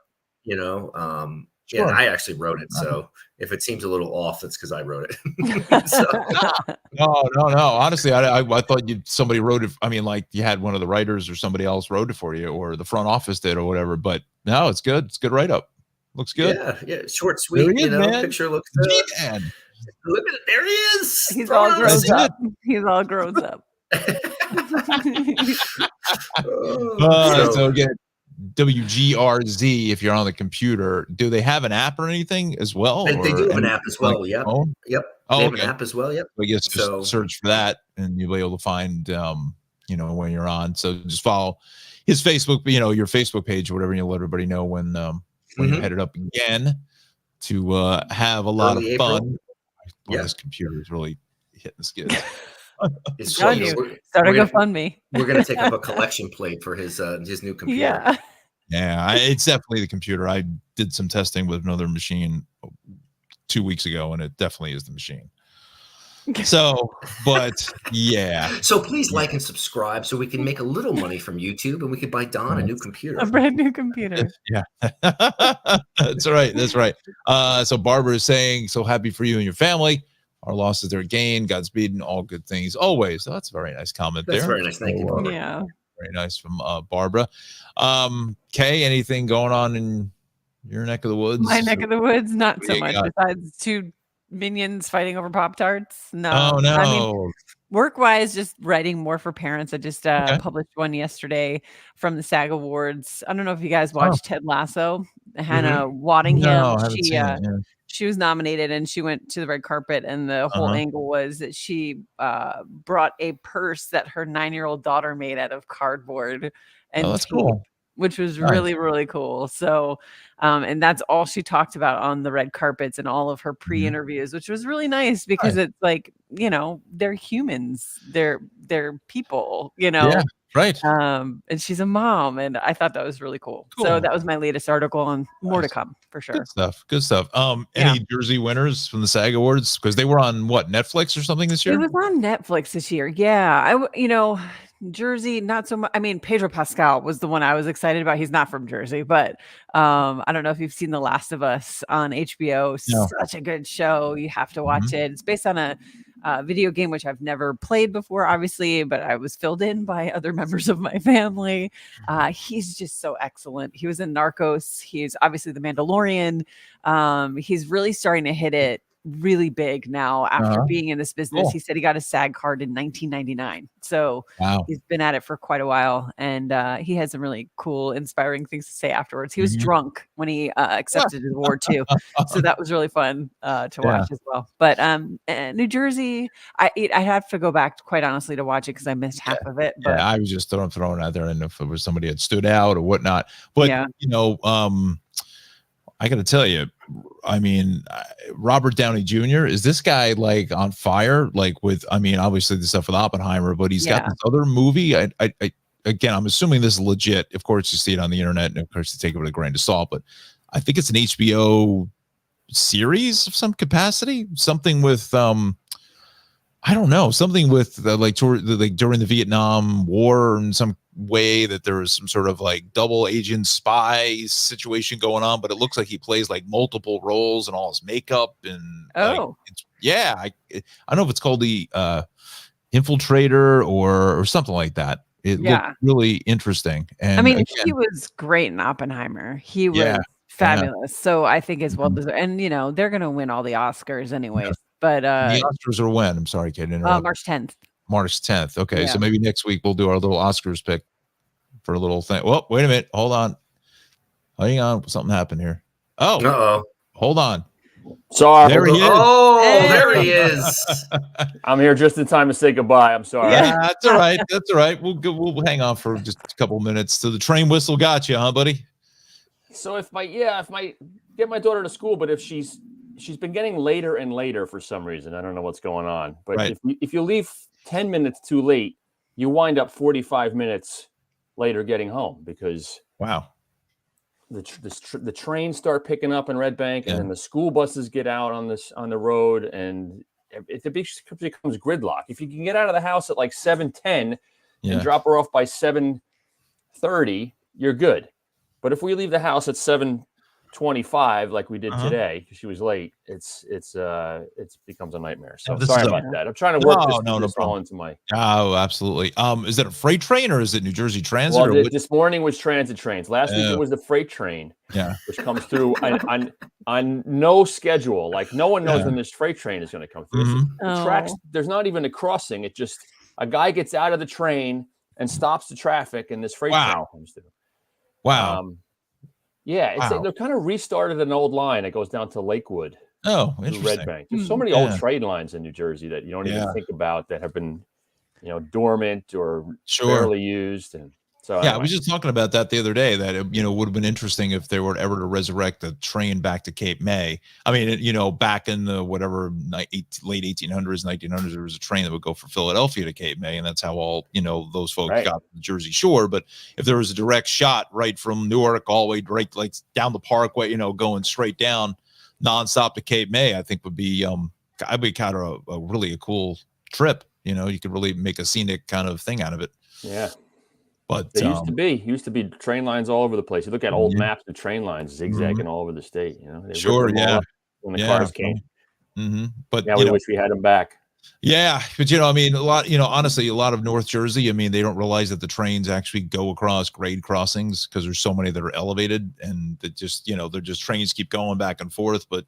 Yeah, Sure. I actually wrote it. So if it seems a little off, it's because I wrote it. So, No. Honestly, I thought somebody wrote it. I mean, like you had one of the writers or somebody else wrote it for you, or the front office did, or whatever. But no, it's good. It's a good write up. Looks good. yeah, short, There sweet. he is, man. Picture looks. G-Man. Look at it. There he is. He's all Throwing grown on up. He's all grown up. So again, WGRZ. If you're on the computer, do they have an app or anything as well? They do have an app as well. Like Yep. phone? Yep. Oh, They have okay. an app as well. Yep. I guess just So- search for that, and you'll be able to find, when you're on. So just follow his Facebook, your Facebook page or whatever, and you'll let everybody know when you're headed up again to have a lot Early of fun. April. Boy, Yeah. this computer is really hitting the skids. It's Telling funny. you. Start a GoFundMe. We're gonna take up a collection plate for his new computer. Yeah. Yeah, it's definitely the computer. I did some testing with another machine 2 weeks ago, and it definitely is the machine. So, but yeah. So please like and subscribe so we can make a little money from YouTube and we can buy Don a new computer. A brand new computer. Yeah. That's right. That's right. So Barbara is saying, so happy for you and your family. Our losses are gain. Godspeed and all good things always. So that's a very nice comment That's there. very nice. Thank you, So, Barbara. Yeah. very nice from Barbara. Kay, anything going on in your neck of the woods? My neck of the woods, not What so do you much. got? Besides 2 minions fighting over Pop-Tarts. No. Oh no. I mean, work-wise, just writing more for parents. I just published one yesterday from the SAG Awards. I don't know if you guys watched Ted Lasso. Hannah Waddingham. No, I haven't seen it, yeah. She was nominated and she went to the red carpet, and the whole angle was that she brought a purse that her 9-year-old daughter made out of cardboard and Oh, that's tape, cool. which was Nice. really, really cool. So, and that's all she talked about on the red carpets and all of her pre-interviews, which was really nice because it's like, they're humans, they're people, Yeah, right. and she's a mom, and I thought that was really cool. So Cool. that was my latest article, and more to Nice. come for sure. Good stuff. Good stuff. Any Jersey winners from the SAG Awards? Because they were on what, Netflix or something this year? It was on Netflix this year. Yeah. Jersey, not so much. I mean, Pedro Pascal was the one I was excited about. He's not from Jersey, but I don't know if you've seen The Last of Us on HBO. No. Such a good show. You have to watch it. It's based on a video game, which I've never played before, obviously, but I was filled in by other members of my family. He's just so excellent. He was in Narcos. He's obviously the Mandalorian. He's really starting to hit it really big now after being in this business. Cool. He said he got a SAG card in 1999. So Wow. he's been at it for quite a while, and he had some really cool, inspiring things to say afterwards. He was drunk when he accepted his award too. So that was really fun to watch as well. But New Jersey, I have to go back quite honestly to watch it because I missed half of it. But I was just throwing out there, and if it was somebody that stood out or whatnot. But I got to tell you, I mean, Robert Downey Jr., is this guy like on fire? Like with, I mean, obviously the stuff with Oppenheimer, but he's got this other movie. Again, I'm assuming this is legit. Of course, you see it on the internet, and of course, you take it with a grain of salt. But I think it's an HBO series of some capacity. Something with, I don't know, something with during the Vietnam War in some way, that there was some sort of like double agent spy situation going on, but it looks like he plays like multiple roles and all his makeup and I don't know if it's called the Infiltrator or something like that. It looked really interesting. And I mean, he was great in Oppenheimer. He was fabulous. So I think it's well deserved. And they're gonna win all the Oscars anyways. But the Oscars are when? I'm sorry, Kate. March 10th. March 10th. Okay, so maybe next week we'll do our little Oscars pick for a little thing. Well, wait a minute. Hold on. Hang on. Something happened here. Oh, hold on. Sorry. There he is. Oh, there he is. I'm here just in time to say goodbye. I'm sorry. Yeah, that's all right. That's all right. We'll hang on for just a couple minutes. So the train whistle got you, huh, buddy? So if my get my daughter to school, but if she's been getting later and later for some reason. I don't know what's going on. But if you leave 10 minutes too late, you wind up 45 minutes later getting home because the trains start picking up in Red Bank, and then the school buses get out on the road, and it becomes gridlock. If you can get out of the house at like 7:10 and drop her off by 7:30, you're good. But if we leave the house at 7:20 25 like we did today because she was late, it's becomes a nightmare. So This sorry is about that. I'm trying to work this no all problem. into my. Oh, absolutely. Is it a freight train or is it New Jersey Transit? Well, this morning was transit trains. Last week it was the freight train. Yeah, which comes through on no schedule. Like no one knows when this freight train is going to come through. The tracks. There's not even a crossing. It just a guy gets out of the train and stops the traffic, and this freight train comes through. Wow. They're kind of restarted an old line that goes down to Lakewood. Oh, interesting. Red Bank. There's so many old train lines in New Jersey that you don't even think about that have been, dormant or barely used. And so I was just talking about that the other day. That it would have been interesting if they were ever to resurrect the train back to Cape May. I mean, back in the late 1800s, 1900s, there was a train that would go from Philadelphia to Cape May, and that's how all those folks got to the Jersey Shore. But if there was a direct shot right from Newark all the way right like down the Parkway, going straight down nonstop to Cape May, I think would be I'd be kind of a really cool trip. You could really make a scenic kind of thing out of it. Yeah. But there used to be train lines all over the place. You look at old maps of train lines zigzagging all over the state. Sure, yeah. When the cars came, but now we wish we had them back. Yeah, but a lot. Honestly, a lot of North Jersey. They don't realize that the trains actually go across grade crossings because there's so many that are elevated, and that just they're just trains keep going back and forth. But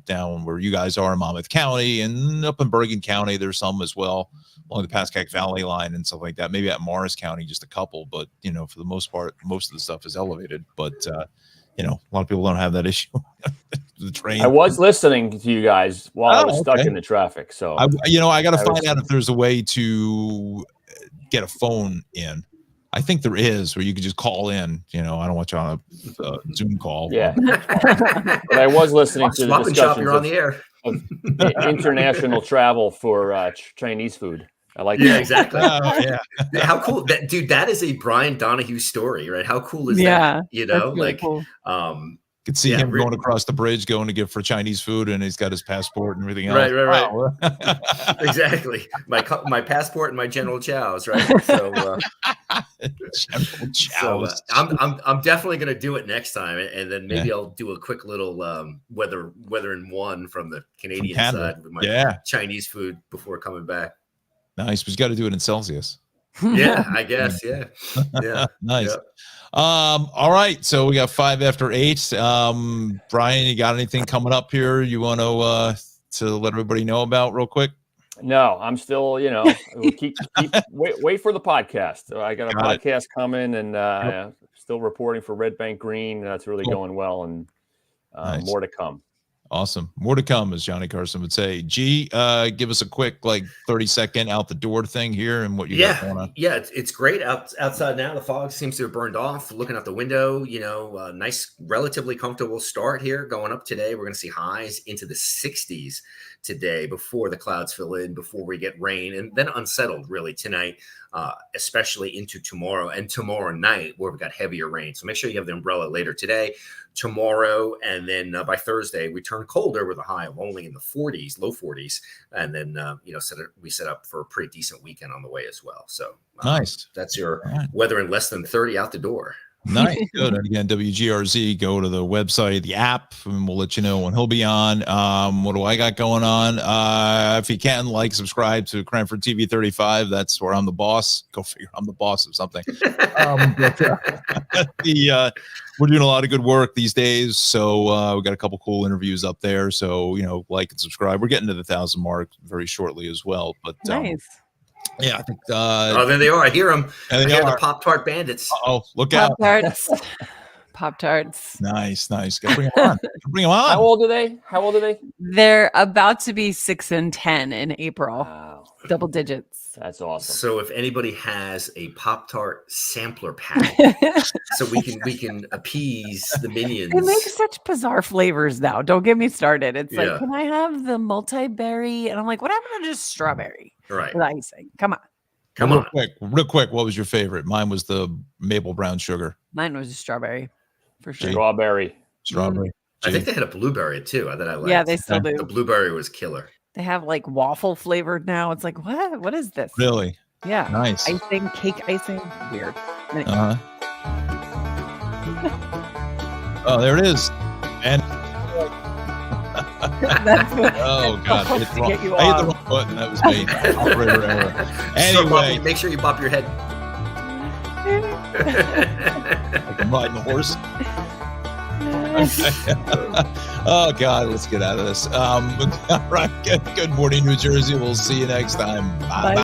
down where you guys are in Monmouth County and up in Bergen County, there's some as well along the Pascack Valley line and stuff like that. Maybe at Morris County, just a couple, but for the most part, most of the stuff is elevated. But a lot of people don't have that issue. The train. I was listening to you guys while I was stuck in the traffic. So I got to find out if there's a way to get a phone in. I think there is, where you could just call in. I don't want you on a Zoom call. Yeah, but I was listening to the discussions you're on the air. of international travel for Chinese food. I like that. That. Exactly. Yeah. How cool that is a Brian Donahue story, right? How cool is that? Really cool. Could see him going across the bridge, going to get for Chinese food, and he's got his passport and everything else. Right. Wow. Exactly. My passport and my General Chow's, right? So, General Chow's. I'm definitely going to do it next time, and then maybe I'll do a quick little weather in one from the Canadian side with my Chinese food before coming back. Nice, but you got to do it in Celsius. Yeah, I guess. Yeah. Nice. Yeah. All right, so we got 5 after 8. Brian, you got anything coming up here you want to let everybody know about real quick? No, I'm still, keep wait for the podcast. I got a podcast coming, and still reporting for Red Bank Green. That's really going well, and nice. More to come. Awesome. More to come, as Johnny Carson would say. G, give us a quick 30-second out the door thing here and what you got going on. Yeah, it's great outside now. The fog seems to have burned off. Looking out the window, nice, relatively comfortable start here going up today. We're going to see highs into the 60s today before the clouds fill in, before we get rain, and then unsettled really tonight, especially into tomorrow and tomorrow night where we've got heavier rain. So make sure you have the umbrella later today, tomorrow, and then by Thursday we turn colder with a high of only in the 40s, low 40s, and then we set up for a pretty decent weekend on the way as well. So nice. That's your weather in less than 30 out the door. Nice. Good. And again, WGRZ, go to the website, the app, and we'll let you know when he'll be on. What do I got going on? If you can, subscribe to Cranford TV 35. That's where I'm the boss. Go figure, I'm the boss of something. We're doing a lot of good work these days. So we got a couple cool interviews up there. So, like and subscribe. We're getting to the 1,000 mark very shortly as well. But nice. Yeah, I think. There they are. I hear them. I hear the Pop-Tart bandits. Oh, look out! Pop-Tarts. Nice. Gotta bring them on. How old are they? They're about to be 6 and 10 in April. Wow. Double digits. That's awesome. So if anybody has a Pop-Tart sampler pack, so we can appease the minions. They make such bizarre flavors now. Don't get me started. It's like, can I have the multi-berry? And I'm like, what happened to just strawberry? Right. With icing. Come on. Real quick. What was your favorite? Mine was the maple brown sugar. Mine was a strawberry, for sure. Strawberry. I think they had a blueberry too that I liked. Yeah, they still do. The blueberry was killer. They have waffle flavored now. It's like, what? What is this? Really? Yeah. Nice. Icing, cake icing. Weird. Anyway. Oh, there it is. And That's what, oh god, I hit to get you I hit off. the wrong button. That was me. Operator error. Anyway, make sure you bop your head. like I'm riding a horse. Oh god, let's get out of this. All right. Good morning, New Jersey. We'll see you next time. Bye. Bye.